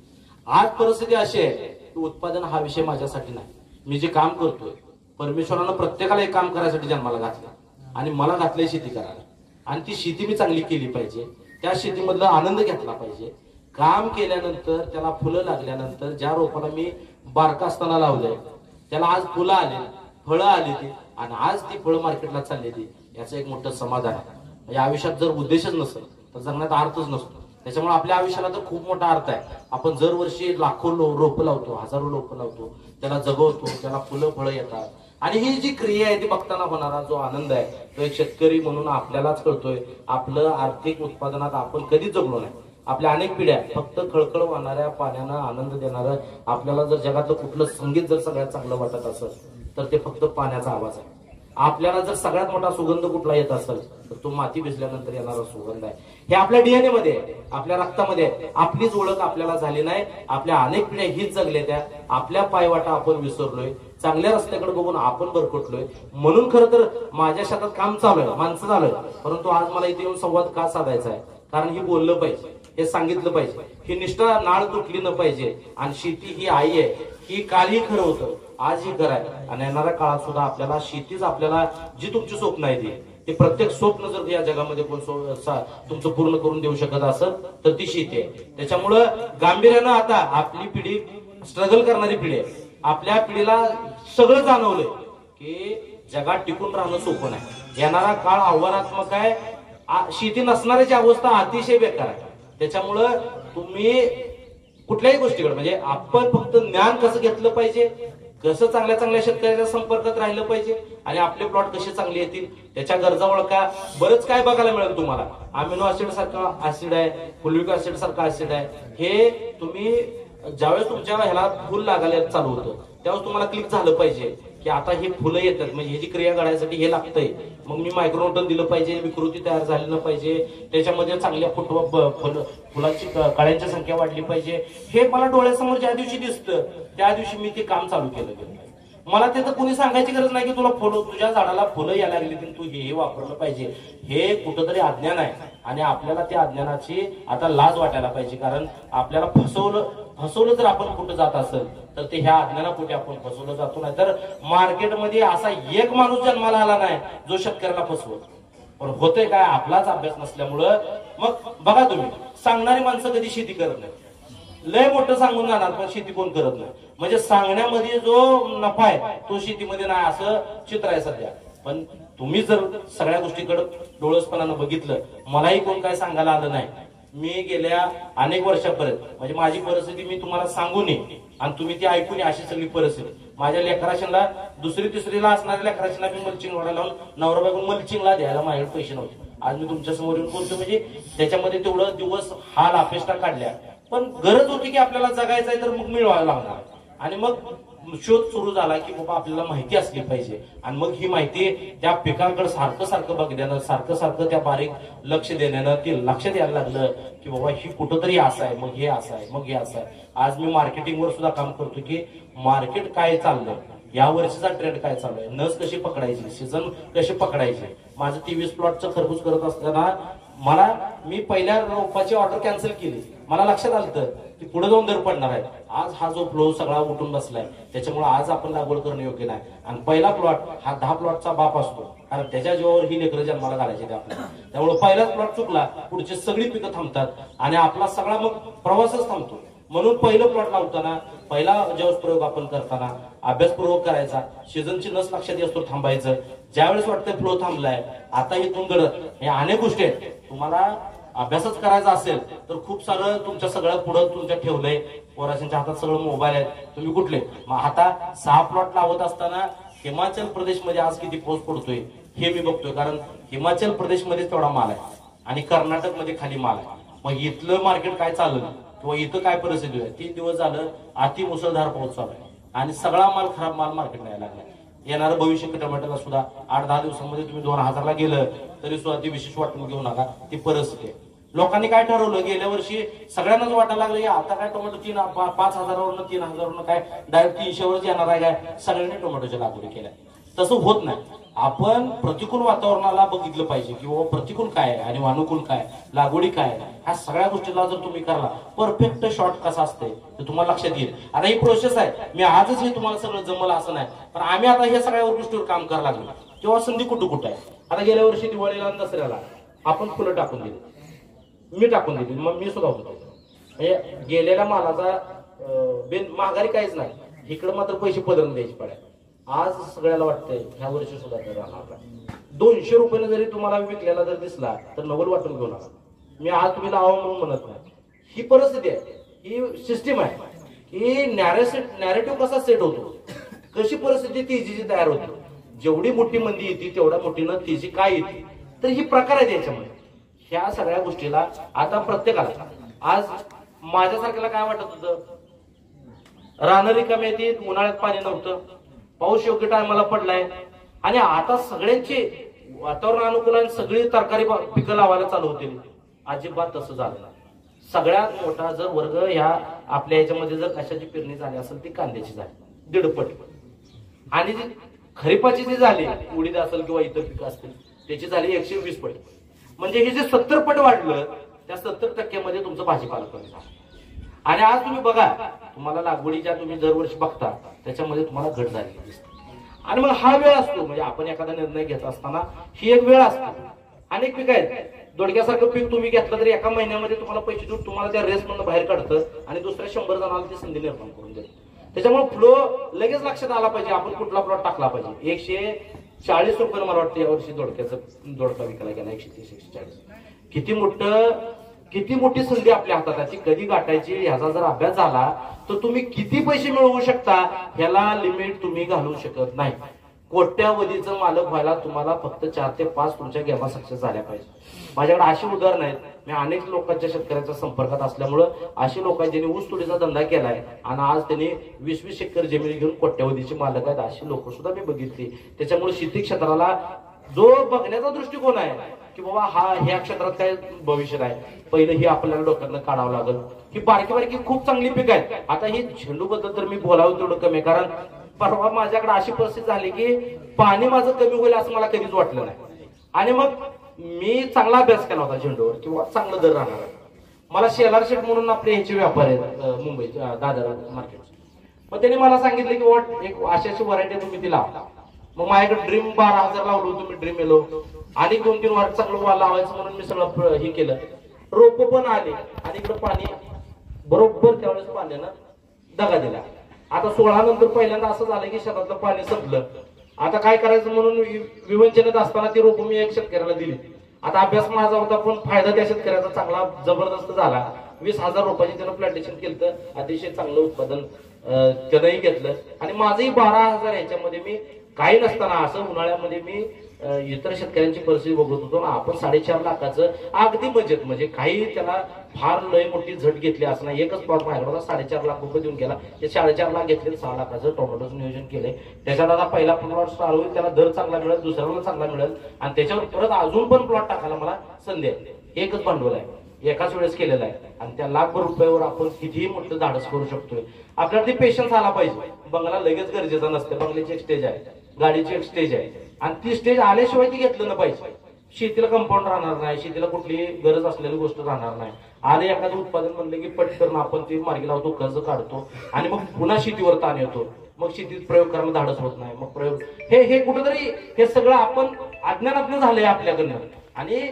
आज परिस्थिती अशी आहे की उत्पादन हा विषय माझ्यासाठी नाही. मी जे काम करतोय, परमेश्वरानं प्रत्येकाला एक काम करायसाठी जन्माला घातलं आणि मला घातलंय शेती करायला. आणि ती शेती मी चांगली केली पाहिजे, त्या शेतीमधला आनंद घेतला पाहिजे. काम केल्यानंतर त्याला फुलं लागल्यानंतर ज्या रोपाला मी बारका असताना लावलंय त्याला आज फुलं आले, फळं आली ती, आणि आज ती फळं मार्केटला चाललेली, याचं एक मोठं समाधान आहे. या आयुष्यात जर उद्देशच नसेल तर जगण्यात अर्थच नसतो. त्याच्यामुळे आपल्या आयुष्याला तर खूप मोठा अर्थ आहे. आपण दरवर्षी लाखो रोपं लावतो, हजारो रोपं लावतो, त्याला जगवतो, त्याला फुलं फळं येतात. आणि ही जी क्रिया आहे ती बघताना होणारा जो आनंद आहे तो एक शेतकरी म्हणून आपल्यालाच कळतोय. आपलं आर्थिक उत्पादनात आपण कधीच जगलो नाही. आपल्या अनेक पिढ्या फक्त खळखळ वाहणाऱ्या पाण्यानं आनंद देणारं, आपल्याला जर जगातलं कुठलं संगीत जर सगळ्यात चांगलं वाटत असेल तर ते फक्त पाण्याचा आवाज आहे. आपल्याला जर सगळ्यात मोठा सुगंध कुठला येत असेल तर तो माती भिजल्यानंतर येणारा सुगंध आहे. हे आपल्या डीएनए मध्ये आहे, आपल्या रक्तामध्ये आहे. आपलीच ओळख आपल्याला झाली नाही, आपल्या अनेक पिढ्या हीच जगल्या त्या. आपल्या पायवाटा आपण विसरलोय, चांगल्या रस्त्याकडे बघून आपण भरकटलोय. म्हणून खरं तर माझ्या शेतात काम चालू आहे, माणसं झालंय, परंतु आज मला इथे येऊन संवाद का साधायचा आहे? कारण ही बोललं पाहिजे, हे सांगितलं पाहिजे, ही निष्ठा नाळ तुटली न पाहिजे. आणि शेती ही आई आहे, ही कालही खरं होतं, आज ही खरं आहे. आणि येणाऱ्या काळात सुद्धा आपल्याला शेतीच आपल्याला जी तुमची स्वप्न आहे ते प्रत्येक स्वप्न जर या जगामध्ये कोण तुमचं पूर्ण करून देऊ शकत असेल तर ती शेती आहे. त्याच्यामुळं गांभीर्यानं आता आपली पिढी स्ट्रगल करणारी पिढी आहे. आपल्या पिढीला सगळं जाणवलंय की जगात टिकून राहणं सोपं नाही. येणारा काळ आव्हानात्मक आहे. शेती नसणाऱ्याची अवस्था अतिशय बेकार आहे. त्याच्यामुळं तुम्ही कुठल्याही गोष्टीकडे म्हणजे आपण फक्त ज्ञान कसं घेतलं पाहिजे, कसं चांगल्या चांगल्या शेतकऱ्याच्या संपर्कात राहिलं पाहिजे आणि आपले प्लॉट कसे चांगले येतील त्याच्या गरजा ओळखा. बरंच काय बघायला मिळेल तुम्हाला. अमिनो ऍसिड सारखा ऍसिड आहे, फुलिक ऍसिड सारखा ऍसिड आहे. हे तुम्ही ज्यावेळेस तुमच्या ह्याला फुल लागायला चालू होतं त्यावेळेस तुम्हाला क्लिक झालं पाहिजे की आता हे फुलं येतात, म्हणजे ह्याची क्रिया घडायसाठी हे लागतंय. मग मी मायक्रोन्यूटन दिलं पाहिजे, विकृती तयार झाली न पाहिजे, त्याच्यामध्ये चांगल्या फुलाची कळ्यांची संख्या वाढली पाहिजे. हे मला डोळ्यासमोर ज्या दिवशी दिसतं त्या दिवशी मी ते काम चालू केलं. मला ते तर कोणी सांगायची गरज नाही की तुला तुझ्या झाडाला फुलं यायला लागली की तू हे वापरलं पाहिजे. हे कुठंतरी अज्ञान आहे आणि आपल्याला त्या अज्ञानाची आता लाज वाटायला पाहिजे. कारण आपल्याला फसवलं जर आपण कुठं जात असेल तर ते ह्या अज्ञानापोटी आपण फसवलं जातो. नाही तर मार्केटमध्ये असा एक माणूस जन्माला आला नाही जो शेतकऱ्याला फसवत. पण होतंय काय, आपलाच अभ्यास नसल्यामुळं. मग बघा तुम्ही, सांगणारी माणसं कधी शेती करत नाही. लय मोठं सांगून जाणार पण शेती कोण करत नाही. म्हणजे सांगण्यामध्ये जो नफा आहे तो शेतीमध्ये नाही असं चित्र आहे सध्या. पण तुम्ही जर सगळ्या गोष्टीकडे डोळसपणानं बघितलं, मलाही कोण काय सांगायला आलं नाही. मी गेल्या अनेक वर्षापर्यंत म्हणजे माझी परिस्थिती मी तुम्हाला सांगू नये आणि तुम्ही ती ऐकून अशी सगळी परिस्थिती. माझ्या लेकराशीला दुसरी तिसरीला असणाऱ्या लेकराशीला मी मल्चिंग वाढायला लावून नवरा बायको मल्चिंगला द्यायला माझ्याकडे पैसे नव्हते. आज मी तुमच्या समोर येऊन बोलतो म्हणजे त्याच्यामध्ये तेवढं दिवस हाल अपेष्टा काढल्या. पण गरज होती की आपल्याला जगायचं आहे तर मग मिळवायला लागणार. आणि मग शोध सुरू झाला की बाबा आपल्याला माहिती असली पाहिजे. आणि मग ही माहिती त्या पिकांकडे सारखं सारखं बघण्यानं, सारखं सारखं त्या बारीक लक्ष देण्यानं ते लक्षात यायला लागलं की बाबा ही कुठंतरी असं आहे, मग हे असं आहे, मग हे असं आहे. आज मी मार्केटिंगवर सुद्धा काम करतो की मार्केट काय चाललंय, या वर्षीचा ट्रेंड काय चालू आहे, नस कशी पकडायची, सीझन कशी पकडायची. माझं 23 प्लॉटचं खरबूज करत असताना मी पहिल्या रोपाची ऑर्डर कॅन्सल केली. मला लक्षात आलं की पुढे जाऊन दर पडणार आहे. आज हा जो फ्लो सगळा उठून बसलाय त्याच्यामुळे आज आपण लागवड करणं योग्य नाही. आणि पहिला प्लॉट हा 10 प्लॉटचा बाप असतो, कारण त्याच्या जीवावर ही लेकरं जन्माला घालायची ते आपल्याला. त्यामुळे पहिलाच प्लॉट चुकला, पुढची सगळी पिकं थांबतात आणि आपला सगळा मग प्रवासच थांबतो. म्हणून पहिलं प्लॉट लावताना, पहिला ज्यावेळेस प्रयोग आपण करताना अभ्यासपूर्वक करायचा. सीझनची नस लक्षात येतो थांबायचं. ज्यावेळेस वाटतं फ्लो थांबलाय आता इथून घडत, हे अनेक गोष्टी आहेत. तुम्हाला अभ्यासच करायचा असेल तर खूप सारं तुमच्या सगळं पुढं तुमच्या ठेवलंय. पोराशांच्या हातात सगळं मोबाईल आहेत. तुम्ही कुठले मग आता 6 प्लॉट लावत असताना हिमाचल प्रदेशमध्ये आज किती पाऊस पडतोय हे मी बघतोय. कारण हिमाचल प्रदेशमध्ये तेवढा माल आहे आणि कर्नाटक मध्ये खाली माल आहे. मग इथलं मार्केट काय चाललं किंवा इथं काय परिस्थिती आहे. 3 दिवस झालं अति मुसळधार पाऊस चालू आहे आणि सगळा माल खराब माल मार्केटला यायला लागला. येणारं भविष्य टोमॅटोला सुद्धा 8-10 दिवसांमध्ये तुम्ही 2000ला गेलं तरी सुद्धा ती विशेष वाटून घेऊ नका. ती परिस्थिती आहे. लोकांनी काय ठरवलं, गेल्या वर्षी सगळ्यांनाच वाटायला लागलं आता काय टोमॅटो 5,000वरून 3,000वरून काय डायरेक्ट 300वरच येणार आहे काय, सगळ्यांनी टोमॅटोच्या लागवडी केल्या. तसं होत नाही. आपण प्रतिकूल वातावरणाला बघितलं पाहिजे की बाबा प्रतिकूल काय आहे आणि अनुकूल काय, लागवडी काय आहे. ह्या सगळ्या गोष्टीला जर तुम्ही करला परफेक्ट शॉट कसा असते ते तुम्हाला लक्षात येईल. आता ही प्रोसेस आहे. मी आजच हे तुम्हाला सगळं जमलं असं नाही, पण आम्ही आता हे सगळ्या गोष्टीवर काम करायला लागलो तेव्हा संधी कुठं आहे. आता गेल्या वर्षी दिवाळीला दसऱ्याला आपण फुलं टाकून दिली, मी टाकून दिली, मग मी सुद्धा होतो. म्हणजे गेलेल्या मालाचा महागारी काहीच नाही. इकडं मात्र पैसे पदरून द्यायचे पडाय. आज सगळ्याला वाटतंय ह्या वर्षी सुद्धा राहणार 200 रुपयाने जरी तुम्हाला विकलेला जर दिसला तर नवल वाटून घेऊ नका. मी आज तुम्ही लावा म्हणून म्हणत नाही. ही परिस्थिती आहे, ही सिस्टीम आहे की नॅरेटिव्ह कसा सेट होतो, कशी परिस्थिती तेजीची तयार होते. जेवढी मोठी मंदी येते तेवढ्या मोठीनं तेजी काय येते, तर ही प्रकार आहे त्याच्यामध्ये. ह्या सगळ्या गोष्टीला आता प्रत्येकाला, आज माझ्यासारख्याला काय वाटत होतं, रानं रिकामी येते, उन्हाळ्यात पाणी नव्हतं, पाऊस योग्य टायमाला पडलाय, आणि आता सगळ्यांची वातावरण अनुकूल आणि सगळी तरकारी पिकं लावायला चालू होतील. अजिबात तसं झालं नाही. सगळ्यात मोठा जर वर्ग ह्या आपल्या याच्यामध्ये जर कशाची पेरणी झाली असेल ती कांद्याची झाली 1.5 पट, आणि जी खरीपाची जी झाली, उडीद असेल किंवा इतर पिकं असतील त्याची झाली 120 पट. म्हणजे हे जे 70 पट वाढलं, त्या 70% तुमचं भाजीपाला कमी झालं. आणि आज तुम्ही बघा, तुम्हाला लागवडीच्या तुम्ही दरवर्षी बघता त्याच्यामध्ये तुम्हाला घट झालेली दिसते. आणि मग हा वेळ असतो, म्हणजे आपण एखादा निर्णय घेत असताना ही एक वेळ असते. अनेक पिकं आहेत, दोडक्यासारखं पीक तुम्ही घेतलं तरी एका महिन्यामध्ये तुम्हाला पैसे देऊन तुम्हाला त्या रेस मधून बाहेर काढतं आणि दुसऱ्या 100 जणांना ती संधी निर्माण करून देतं. त्याच्यामुळे फ्लो लगेच लक्षात आला पाहिजे, आपण कुठला प्लॉट टाकला पाहिजे. 140 रुपये मला वाटतं यावर्षी दोडका विकायला गेला, 130-140. किती मोठी संधी आपल्या हातात आहे, ती कधी गाठायची ह्याचा जर अभ्यास झाला तर तुम्ही किती पैसे मिळवू शकता ह्याला लिमिट तुम्ही घालवू शकत नाही. कोट्यावधीचं मालक व्हायला तुम्हाला फक्त 4 ते 5 तुमच्या गेमा सक्सेस झाल्या पाहिजे. माझ्याकडे अशी उदाहरणं आहेत, मी अनेक लोकांच्या शेतकऱ्यांच्या संपर्कात असल्यामुळं अशी लोक ज्यांनी ऊस तोडीचा धंदा केलाय आणि आज त्यांनी 20-20 एकर जमीन घेऊन कोट्यावधीची मालक आहेत, अशी लोक सुद्धा मी बघितली. त्याच्यामुळे शेती क्षेत्राला जो बघण्याचा दृष्टिकोन आहे की बाबा ह्या क्षेत्रात काय भविष्य आहे, पहिलं ही आपल्याला डोक्यातनं काढावं लागेल. ही बारकी खूप चांगली पीक आहे. आता ही झेंडू बद्दल तर मी बोलावं तेवढं कमी, कारण परवा माझ्याकडे अशी परिस्थिती झाली की पाणी माझं कमी होईल असं मला कधीच वाटलं नाही. आणि मग मी चांगला अभ्यास केला होता झेंडूवर, किंवा चांगलं दर राहणार. मला शेलार शेठ म्हणून आपले ह्याचे व्यापार आहेत मुंबईच्या दादर मार्केटचे, मग त्यांनी मला सांगितलं की एक अशी व्हरायटी तुम्ही ती लावा. मग माझ्याकडे ड्रीम 12,000 लावलो होतो मी, ड्रीम येलो. आणि 2-3 वाट चांगलं लावायचं म्हणून मी सगळं हे केलं, रोप पण आले आणि इकडं पाणी बरोबर त्यावेळेस पाण्यानं दगा दिला. आता 16 नंतर पहिल्यांदा असं झालं की शेतातलं पाणी संपलं. आता काय करायचं म्हणून विवंचनेत असताना ती रोप मी एक शेतकऱ्याला दिली. आता अभ्यास माझा होता, पण फायदा त्या शेतकऱ्याचा चांगला जबरदस्त झाला. 20,000 रुपयाची त्यानं प्लांटेशन केलं, अतिशय चांगलं उत्पादन त्यानंही घेतलं. आणि माझंही 12,000 याच्यामध्ये मी काही नसताना असं उन्हाळ्यामध्ये मी इतर शेतकऱ्यांची परिस्थिती बघत होतो ना, आपण 4.5 लाखाचं अगदी बजेट, म्हणजे काही त्याला फार लय मोठी झट घेतली असं नाही. एकच प्लॉट बाहेर होता, 4.5 लाख रुपये देऊन गेला. ते 4.5 लाख घेतले, 6 लाखाचं टोमॅटोचं नियोजन केलंय. त्याच्यात आता पहिला प्लॉट चालू होईल, त्याला दर चांगला मिळेल, दुसऱ्याला चांगला मिळेल, आणि त्याच्यावर परत अजून पण प्लॉट टाकायला मला संधी आहे. एकच भांडवल आहे, एकाच वेळेस केलेलं आहे, आणि त्या लाखभर रुपयावर आपण कितीही मोठं धाडस करू शकतोय. आपल्याला ती पेशन्स आला पाहिजे. बंगला लगेच गरजेचा नसते, बंगल्याची एक स्टेज आहे, गाडीची एक स्टेज आहे, आणि ती स्टेज आल्याशिवाय ती घेतलं ना पाहिजे. शेतीला कंपाऊंड राहणार नाही, शेतीला कुठलीही गरज असलेली गोष्ट राहणार नाही. आले एखादं उत्पादन म्हणलं की पटकन आपण ते मार्गी लावतो, कर्ज काढतो, आणि मग पुन्हा शेतीवर ताण येतो. मग शेतीत प्रयोग करायला धाडस होत नाही. मग प्रयोग हे कुठेतरी हे सगळं आपण अज्ञानातनं झालंय आपल्याकडनं. आणि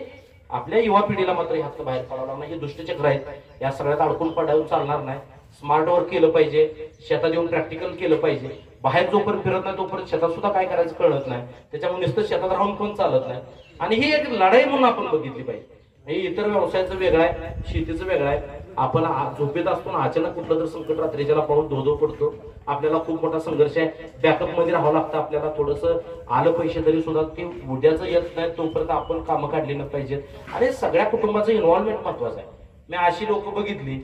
आपल्या युवा पिढीला मात्र ह्यातलं बाहेर पडावं नाही. हे दुष्टचक्र आहेत, या सगळ्यात अडकून पडावून चालणार नाही. स्मार्ट वर्क केलं पाहिजे, शेतात येऊन प्रॅक्टिकल केलं पाहिजे. बाहेर जोपर्यंत फिरत नाही तोपर्यंत शेतात सुद्धा काय करायचं कळत नाही. त्याच्यामुळे नुसतं शेतात राहून पण चालत नाही. आणि ही एक लढाई म्हणून आपण बघितली पाहिजे. हे इतर व्यवसायाचं वेगळं आहे, शेतीचं वेगळं आहे. आपण झोपेत असतो, अचानक कुठलं तर संकट रात्रीच्याला पाहून धो पडतो, आपल्याला खूप मोठा संघर्ष आहे. बॅकअप मध्ये राहावं लागतं आपल्याला. थोडंसं आलं पैसे तरी सुद्धा ते उद्याचं येत नाही तोपर्यंत आपण कामं काढली न पाहिजेत. आणि सगळ्या कुटुंबाचं इन्व्हॉल्वमेंट महत्वाचं आहे. मी अशी लोक बघितली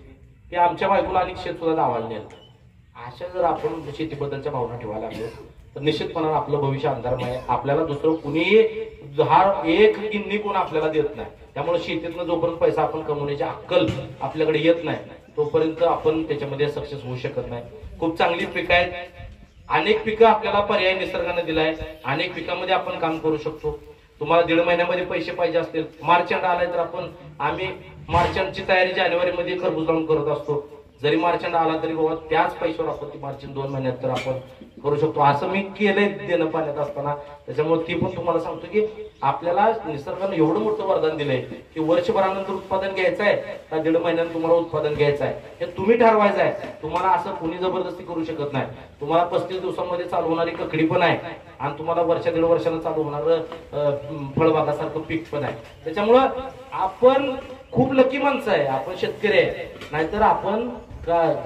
की आमच्या बायकोला अनेक शेत सुद्धा दावाला नेलं. अशा जर आपण शेतीबद्दलच्या भावना ठेवायला लागलो तर निश्चितपणानं आपलं भविष्य अंधारमय आहे. आपल्याला दुसरं कुणीही एक गिन्नी कोण आपल्याला देत नाही. त्यामुळे शेतीतनं जोपर्यंत पैसा आपण कमवण्याची अक्कल आपल्याकडे येत नाही तोपर्यंत आपण त्याच्यामध्ये सक्सेस होऊ शकत नाही. खूप चांगली पिकं आहेत, अनेक पिकं आपल्याला पर्याय निसर्गाने दिलाय. अनेक पिकांमध्ये आपण काम करू शकतो. तुम्हाला 1.5 महिन्यामध्ये पैसे पाहिजे असतील, मार्च एंड आलाय तर आम्ही मार्च एंडची तयारी जानेवारीमध्ये खरबूज लावून करत असतो. जरी मार्च एंड आला तरी बाबा त्याच पैशावर आपण ती मार्च एंड 2 महिन्यात तर आपण करू शकतो. असं मी केलंय देणं पाण्यात असताना. त्याच्यामुळे ती पण तुम्हाला सांगतो की आपल्याला निसर्गानं एवढं मोठं वरदान दिलंय की वर्षभरानंतर उत्पादन घ्यायचं आहे का 1.5 महिन्यात तुम्हाला उत्पादन घ्यायचं आहे हे तुम्ही ठरवायचं आहे. तुम्हाला असं कुणी जबरदस्ती करू शकत नाही. तुम्हाला 35 दिवसांमध्ये चालू होणारी ककडी पण आहे आणि तुम्हाला 1-1.5 वर्षानं चालू होणारं फळबागासारखं पीक पण आहे. त्याच्यामुळं आपण खूप लकी माणसं आहे आपण, शेतकरी आहे. नाहीतर आपण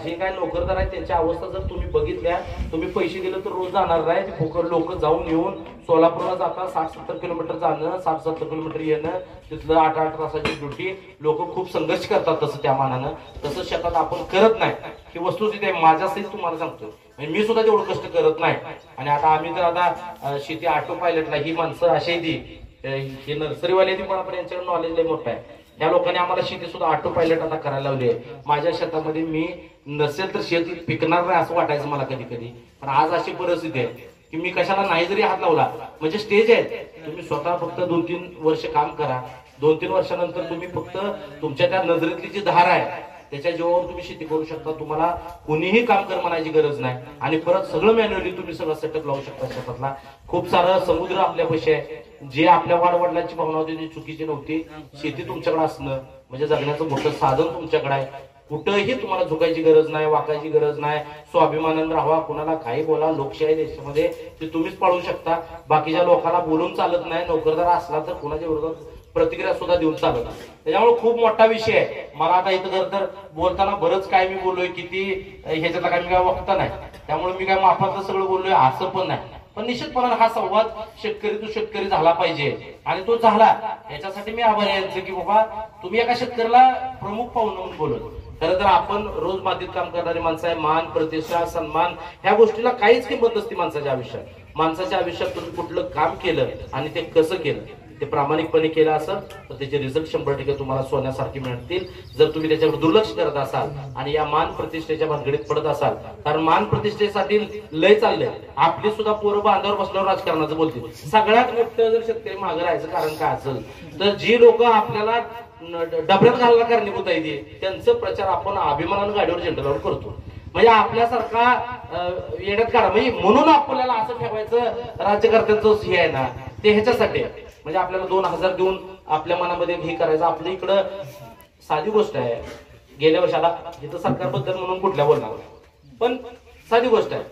जे काय नोकरदार आहेत त्यांच्या अवस्था जर तुम्ही बघितल्या, तुम्ही पैसे दिले तर रोज जाणार नाही. ते फुकट लोक जाऊन येऊन सोलापूरला जातात, 60-70 किलोमीटर जाणं, 60-70 किलोमीटर येणं, तिथलं 8-8 तासाची ड्युटी. लोक खूप संघर्ष करतात तसं त्या मानानं. तसं शेतात आपण करत नाही. ही वस्तुस्थिती आहे, माझ्यासहित तुम्हाला सांगतो. मी सुद्धा तेवढं कष्ट करत नाही. आणि आता आम्ही तर आता शेती ऑटो पायलटला, ही माणसं अशी ती नर्सरीवाले ती, पण आपण यांच्याकडे नॉलेज लय मोठं आहे. त्या लोकांनी आम्हाला शेती सुद्धा ऑटो पायलट आता करायला लावली आहे. माझ्या शेतामध्ये मी नसेल तर शेती पिकणार नाही असं वाटायचं मला कधी कधी. पण आज अशी परिस्थिती आहे की मी कशाला नाही जरी हात लावला, म्हणजे स्टेज आहे, तुम्ही स्वतः फक्त 2-3 वर्ष काम करा. 2-3 वर्षानंतर तुम्ही फक्त तुमच्या त्या नजरेतली जी धार आहे त्याच्या जीवावर तुम्ही शेती करू शकता. तुम्हाला कुणीही काम कर म्हणायची गरज नाही. आणि परत सगळं मॅन्युअली तुम्ही सगळं सेटअप लावू शकता शेतातला. खूप सारं समुद्र आपल्यापाशी आहे. जे आपल्या वाडवडिलांची भावना होती ती चुकीची नव्हती. शेती तुमच्याकडे असणं म्हणजे जगण्याचं मोठं साधन तुमच्याकडे आहे. कुठंही तुम्हाला झुकायची गरज नाही, वाकायची गरज नाही. स्वाभिमानानं राहावा, कुणाला काही बोला. लोकशाही देशामध्ये ते तुम्हीच पाळू शकता. बाकीच्या लोकांना बोलून चालत नाही. नोकरदार असला तर कुणाच्या विरोधात प्रतिक्रिया सुद्धा देऊन चालत. त्याच्यामुळे खूप मोठा विषय आहे. मला आता इथं तर बोलताना बरंच काय मी बोललोय, किती ह्याच्यातला काय मी काय वक्ता नाही. त्यामुळे मी काय माफातलं सगळं बोललोय असं पण नाही. पण निश्चितपणे हा संवाद शेतकरी तो शेतकरी झाला पाहिजे. आणि तो झाला याच्यासाठी मी आभारी आहे की बाबा तुम्ही एका शेतकऱ्याला प्रमुख पाहुणे म्हणून बोलत. खरं तर आपण रोज मातीत काम करणारी माणसं आहे. मान, प्रतिष्ठा, सन्मान ह्या गोष्टीला काहीच किंमत नसते माणसाच्या आयुष्यात. माणसाच्या आयुष्यात तुम्ही कुठलं काम केलं आणि ते कसं केलं, ते प्रामाणिकपणे केलं असेल तर त्याचे रिझल्ट 100% तुम्हाला सोन्यासारखे मिळतील. जर तुम्ही त्याच्यावर दुर्लक्ष करत असाल आणि या मान प्रतिष्ठेच्या भानगडीत पडत असाल, कारण मान प्रतिष्ठेसाठी लय चाललंय. आपली सुद्धा पोरं बांधावर बसल्यावर राजकारणाचं बोलतील. सगळ्यात मोठं जर शेतकरी मागं राहायचं कारण काय असेल तर जी लोक आपल्याला डबऱ्यात घालायला कारणीभूत आहे त्यांचं प्रचार आपण अभिमानानं गाडीवर झेंडा लावून करतो. म्हणजे आपल्यासारखा येण्यात काढा, म्हणजे म्हणून आपल्याला असं ठेवायचं राज्यकर्त्यांचं हे आहे ना, ते ह्याच्यासाठी म्हणजे आपल्याला 2000 देऊन आपल्या मनामध्ये हे करायचं. आपल्या इकडं साधी गोष्ट आहे. गेल्या वर्षाला इथं सरकारबद्दल म्हणून कुठल्या बोलणार, पण साधी गोष्ट आहे.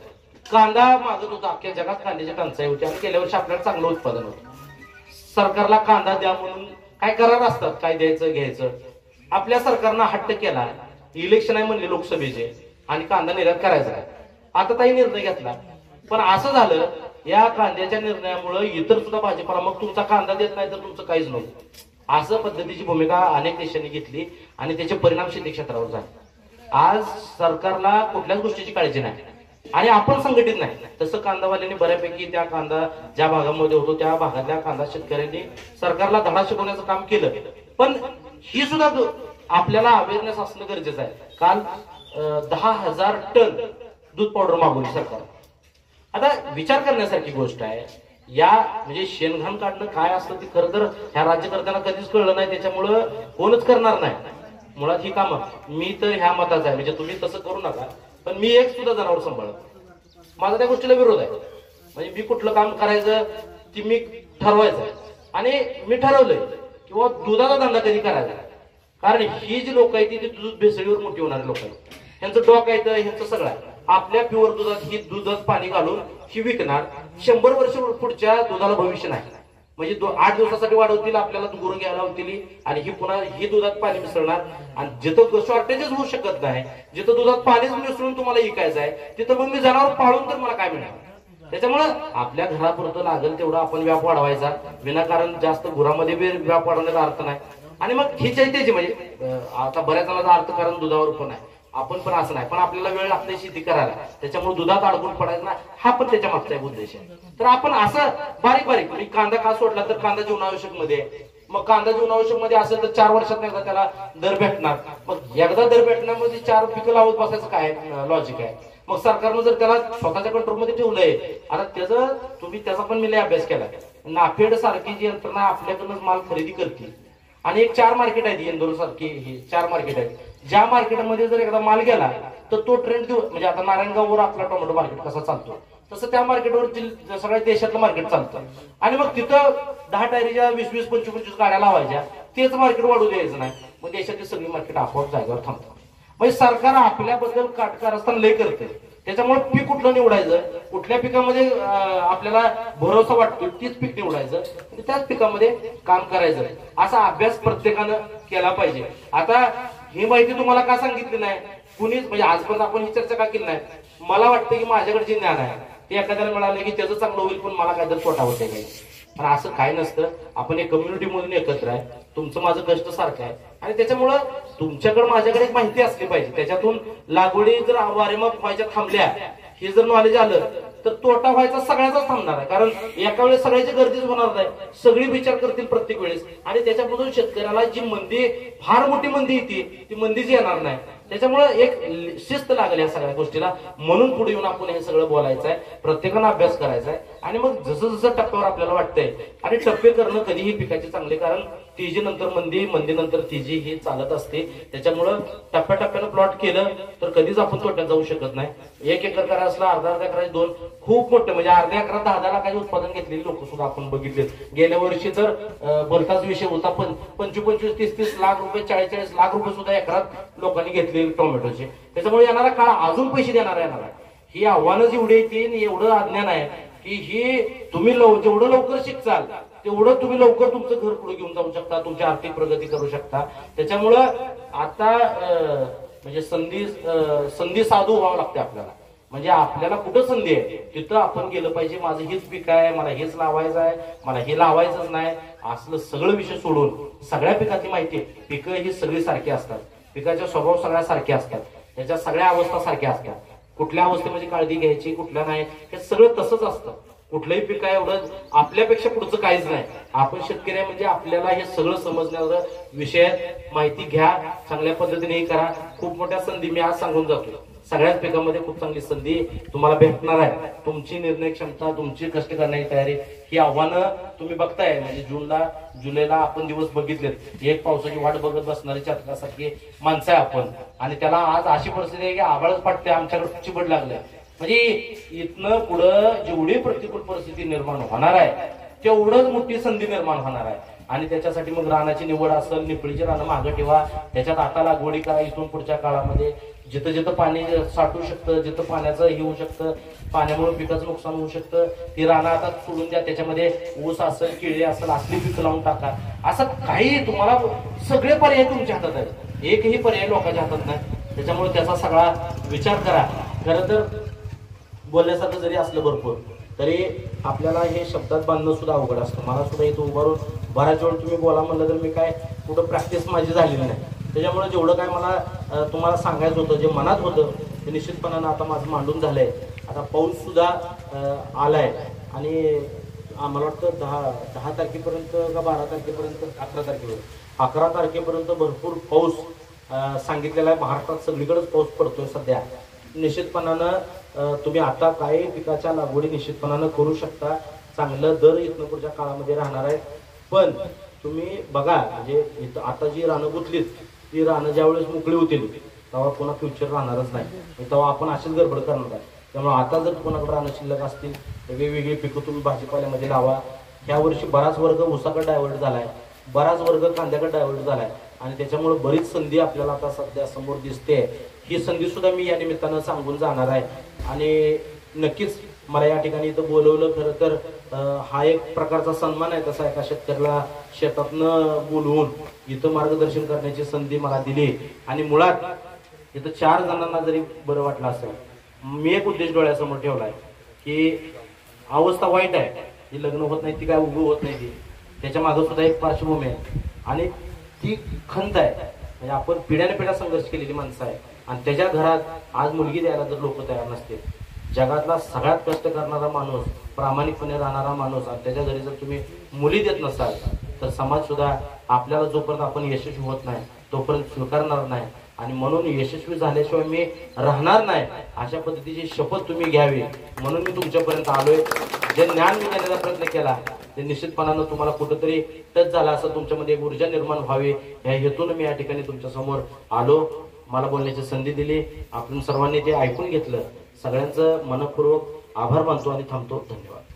कांदा मागत होता, अख्ख्या जगात कांद्याची टंचाई होती आणि गेल्या वर्षी आपल्याला चांगलं उत्पादन होतं. सरकारला कांदा द्या म्हणून काय करार असतात, काय द्यायचं घ्यायचं. आपल्या सरकारनं हट्ट केला, इलेक्शन आहे म्हणले लोकसभेचे आणि कांदा निर्यात करायचा आहे. आता काही निर्णय घेतला, पण असं झालं या कांद्याच्या निर्णयामुळे इतर सुद्धा भाजीपाला, मग तुमचा कांदा देत नाही तर तुमचं काहीच नव्हतं, असं पद्धतीची भूमिका अनेक देशांनी घेतली आणि त्याचे परिणाम शेती क्षेत्रावर झाले. आज सरकारला कुठल्याच गोष्टीची काळजी नाही आणि आपण संघटित नाही. तसं कांदावाल्यांनी बऱ्यापैकी त्या कांदा ज्या भागामध्ये होतो त्या भागातल्या कांदा शेतकऱ्यांनी सरकारला धडा शिकवण्याचं काम केलं. पण ही सुद्धा आपल्याला अवेअरनेस असणं गरजेचं आहे. काल 10,000 टन दूध पावडर मागवली सरकार. आता विचार करण्यासारखी गोष्ट आहे. या म्हणजे शेणघाण काढणं काय असतं ते खरं तर ह्या राज्यकर्त्यांना कधीच कळलं नाही. त्याच्यामुळं कोणच करणार नाही मुळात ही कामं. मी तर ह्या मताचा आहे, म्हणजे तुम्ही तसं करू नका, पण मी एक सुद्धा जनावर सांभाळत, माझा त्या गोष्टीला विरोध आहे. म्हणजे मी कुठलं काम करायचं ती मी ठरवायचं आणि मी ठरवलंय किंवा दुधाचा धंदा कधी करायचा. कारण ही जी लोक आहेत ती दूध भेसळीवर मोठी होणारी लोक आहेत. ह्यांचं डॉक आहे, ह्यांचं सगळं आहे. आपल्या प्युअर दुधात ही दुधात पाणी घालून ही विकणार. 100 वर्ष पुढच्या दुधाला भविष्य नाही. म्हणजे 8 दिवसासाठी वाढवतील, आपल्याला गुरं घ्यायला होतील आणि ही पुन्हा ही दुधात पाणी मिसळणार. आणि जिथं शॉर्टेजच होऊ शकत नाही, जिथं दुधात पाणीच मिसळून तुम्हाला विकायचं आहे, तिथं मग मी जनावर पाळून तर मला काय मिळणार. त्याच्यामुळं आपल्या घरापुरतं लागेल तेवढा आपण व्याप वाढवायचा. विनाकारण जास्त गुरामध्ये व्याप वाढवण्याचा अर्थ नाही. आणि मग ही त्याची म्हणजे आता बऱ्याच जणांचा अर्थकारण दुधावर पण आहे. आपण पण असं नाही, पण आपल्याला वेळ लागते शेती करायला, त्याच्यामुळे दुधात अडकून पडायचं ना, हा पण त्याच्या मागचा एक उद्देश आहे. तर आपण असं बारीक बारीक मी कांदा का सोडला तर कांदा जीवनावश्यक मध्ये, मग कांदा जीवनावश्यक मध्ये असेल तर 4 वर्षात एकदा त्याला दर भेटणार. मग एकदा दर भेटण्यामध्ये 4 पिकं लावत बसायचं काय लॉजिक आहे. मग सरकारनं जर त्याला स्वतःच्या कंट्रोलमध्ये ठेवलंय, आता त्याचं तुम्ही त्याचा पण मी अभ्यास केला. नाफेड सारखी जी यंत्रणा आपल्याकडूनच माल खरेदी करते आणि एक 4 मार्केट आहेत, इंदोर सारखी ही 4 मार्केट आहेत. ज्या मार्केटमध्ये जर एकदा माल गेला तर तो ट्रेंड म्हणजे आता नारायणगाववर आपला टोमॅटो मार्केट कसा चालतो तसं त्या मार्केटवर सगळ्या देशातलं मार्केट चालतं. आणि मग तिथं 10 टायरीच्या 20-20, 25-25 गाड्या लावायच्या, तेच मार्केट वाढू द्यायचं नाही. मग देशातली सगळी मार्केट आपोआप जागेवर थांबतात. म्हणजे सरकार आपल्याबद्दल काटकार असताना लय करते. त्याच्यामुळे पीक कुठलं निवडायचं कुठल्या पिकामध्ये आपल्याला भरोसा वाटतो तीच पीक निवडायचं आणि त्याच पिकामध्ये काम करायचं, असा अभ्यास प्रत्येकानं केला पाहिजे. आता ही माहिती तुम्हाला का सांगितली नाही, कुणीच म्हणजे आजपर्यंत आपण ही चर्चा का केली नाही. मला वाटतं की माझ्याकडे जे ज्ञान आहे ते एखाद्याला मिळालं की त्याचं चांगलं होईल, पण मला काहीतरी तोटा होत नाही. पण असं काय नसतं. आपण एक कम्युनिटी मधून एकत्र आहे, तुमचं माझं कष्ट सारखं आहे आणि त्याच्यामुळं तुमच्याकडे माझ्याकडे एक माहिती असली पाहिजे. त्याच्यातून लागवडी जर वारेमाप व्हायच्या थांबल्या, हे जर नॉलेज आलं तर तोटा व्हायचा सगळ्याचाच थांबणार आहे. कारण एका वेळेस सगळ्याची गर्दीच होणार नाही, सगळी विचार करतील प्रत्येक वेळेस आणि त्याच्यामधून शेतकऱ्याला जी मंदी, फार मोठी मंदी येते ती मंदीच येणार नाही. त्याच्यामुळे एक शिस्त लागली या सगळ्या गोष्टीला. म्हणून पुढे येऊन आपण हे सगळं बोलायचं आहे, प्रत्येकानं अभ्यास करायचा आहे आणि मग जसं जसं टप्प्यावर आपल्याला वाटतंय. आणि टप्पे करणं कधीही पिकाचे चांगले, कारण तेजी नंतर मंदी, मंदी नंतर तेजी ही चालत असते. त्याच्यामुळं टप्प्याटप्प्यानं प्लॉट केलं तर कधीच आपण तोट्यात जाऊ शकत नाही. 1 एकर करा असला, अर्धा एकराचे 2, खूप मोठे म्हणजे अर्ध्या एकरात 10 लाखाचे उत्पादन घेतलेले लोक सुद्धा आपण बघितले. गेल्या वर्षी तर भलताच विषय होता, पण 25-25, 30-30 लाख रुपये, 40-40 लाख रुपये सुद्धा एकरात लोकांनी घेतले टोमॅटोचे. त्याच्यामुळे येणारा काळ अजून पैसे देणारा येणार आहे. ही आव्हानं जेवढी येतील, एवढं अज्ञान आहे की ही तुम्ही जेवढं लवकर शिकचाल तेवढं तुम्ही लवकर तुमचं घर पुढे घेऊन जाऊ शकता, तुमची आर्थिक प्रगती करू शकता. त्याच्यामुळं आता म्हणजे संधी साधू व्हावं लागते आपल्याला. म्हणजे आपल्याला कुठं संधी आहे तिथं आपण गेलं पाहिजे. माझं हेच पीक आहे, मला हेच लावायचं आहे, मला हे लावायचंच नाही, असलं सगळं विषय सोडून सगळ्या पिकाची माहिती. पिकं ही सगळी सारखी असतात, पिकाचे स्वभाव सगळ्या सारखे असतात, त्याच्या सगळ्या अवस्था सारख्या असतात. कुठल्या अवस्थेमध्ये काळजी घ्यायची, कुठल्या नाही, हे सगळं तसंच असतं. कुठलंही पीक आहे एवढं आपल्यापेक्षा पुढचं काहीच नाही. आपण शेतकरी म्हणजे आपल्याला हे सगळं समजण्याचा विषय, माहिती घ्या, चांगल्या पद्धतीने हे करा. खूप मोठ्या संधी मी आज सांगून जातो. सगळ्याच पिकामध्ये खूप चांगली संधी तुम्हाला भेटणार आहे. तुमची निर्णय क्षमता, तुमची कष्ट करण्याची तयारी, ही आव्हानं तुम्ही बघताय. म्हणजे जुलैला आपण दिवस बघितलेत, एक पावसाची वाट बघत बसणारी चातकासारखी माणसं आहे आपण. आणि त्याला आज अशी परिस्थिती आहे की आभाळच फाटते, आमच्याकडे चिबड लागलंय. म्हणजे इथनं पुढं जेवढी प्रतिकूल परिस्थिती निर्माण होणार आहे तेवढंच मोठी संधी निर्माण होणार आहे. आणि त्याच्यासाठी मग रानाची निवड असेल, निपळीची रानं मागं ठेवा, त्याच्यात आता लागवडी करा. इथून पुढच्या काळामध्ये जिथं जिथं पाणी साठू शकतं, जिथं पाण्याचं हे होऊ शकतं, पाण्यामुळे पिकाचं नुकसान होऊ शकतं, ती रानं आता सोडून द्या. त्याच्यामध्ये ऊस असेल, केळी असेल, असली पिकं लावून टाका. असं काही तुम्हाला सगळे पर्याय तुमच्या हातात आहेत, एकही पर्याय लोकांच्या हातात नाही. त्याच्यामुळे त्याचा सगळा विचार करा. खरं तर बोलण्यासारखं जरी असलं भरपूर, तरी आपल्याला हे शब्दात बांधणं सुद्धा अवघड असतं. मला सुद्धा इथं उभारून बऱ्याच वेळ तुम्ही बोला म्हणलं तर मी काय कुठं प्रॅक्टिस माझी झालेली नाही. त्याच्यामुळे जेवढं काय मला तुम्हाला सांगायचं होतं, जे मनात होतं ते निश्चितपणानं आता माझं मांडून झालंय. आता पाऊस सुद्धा आलाय आणि मला वाटतं 10 तारखेपर्यंत का 12 तारखेपर्यंत, 11 तारखेपर्यंत भरपूर पाऊस सांगितलेला आहे. महाराष्ट्रात सगळीकडेच पाऊस पडतोय सध्या. निश्चितपणानं तुम्ही आता काही पिकाच्या लागवडी निश्चितपणानं करू शकता. चांगलं दर इथनं पुढच्या काळामध्ये राहणार आहे. पण तुम्ही बघा, म्हणजे आता जी रानं गुंतलीत, ती रानं ज्यावेळेस मोकळी होतील तेव्हा पुन्हा फ्युचर राहणारच नाही, तेव्हा आपण अशीच गडबड करणार आहे. त्यामुळे आता जर कोणाकडे रानं शिल्लक असतील तर वेगवेगळी पिकं तुम्ही भाजीपाल्यामध्ये लावा. ह्या वर्षी बराच वर्ग ऊसाकडे डायव्हर्ट झालाय, बराच वर्ग कांद्याकडे डायव्हर्ट झालाय आणि त्याच्यामुळे बरीच संधी आपल्याला आता सध्या समोर दिसते. ही संधी सुद्धा मी या निमित्तानं सांगून जाणार आहे. आणि नक्कीच मला या ठिकाणी इथं बोलवलं, खरं तर हा एक प्रकारचा सन्मान आहे. तसा एका शेतकऱ्याला शेतातनं बोलवून इथं मार्गदर्शन करण्याची संधी मला दिली. आणि मुळात इथं 4 जणांना जरी बरं वाटलं असेल, मी एक उद्देश डोळ्यासमोर ठेवलाय की अवस्था वाईट आहे, जी लग्न होत नाही, ती काय उभं होत नाही, ती त्याच्या मागं सुद्धा एक पार्श्वभूमी आहे आणि ती खंत आहे. म्हणजे आपण पिढ्यानपिढ्या संघर्ष केलेली माणसं आहे आणि त्याच्या घरात आज मुलगी द्यायला जर लोक तयार नसतील, जगातला सगळ्यात कष्ट करणारा माणूस, प्रामाणिकपणे राहणारा माणूस, आणि त्याच्या घरी जर तुम्ही मुली देत नसाल तर समाज सुद्धा आपल्याला जोपर्यंत आपण यशस्वी होत नाही तोपर्यंत स्वीकारणार नाही. आणि म्हणून यशस्वी झाल्याशिवाय मी राहणार नाही अशा पद्धतीची शपथ तुम्ही घ्यावी म्हणून मी तुमच्यापर्यंत आलोय. जे ज्ञान मी देण्याचा प्रयत्न केला ते निश्चितपणानं तुम्हाला कुठंतरी टच झाला असं, तुमच्यामध्ये एक ऊर्जा निर्माण व्हावी या हेतून मी या ठिकाणी तुमच्या समोर आलो. मला बोलण्याची संधी दिली, आपण सर्वांनी ते ऐकून घेतलं. सगळ्यांचं मनपूर्वक आभार मानतो आणि थांबतो. धन्यवाद.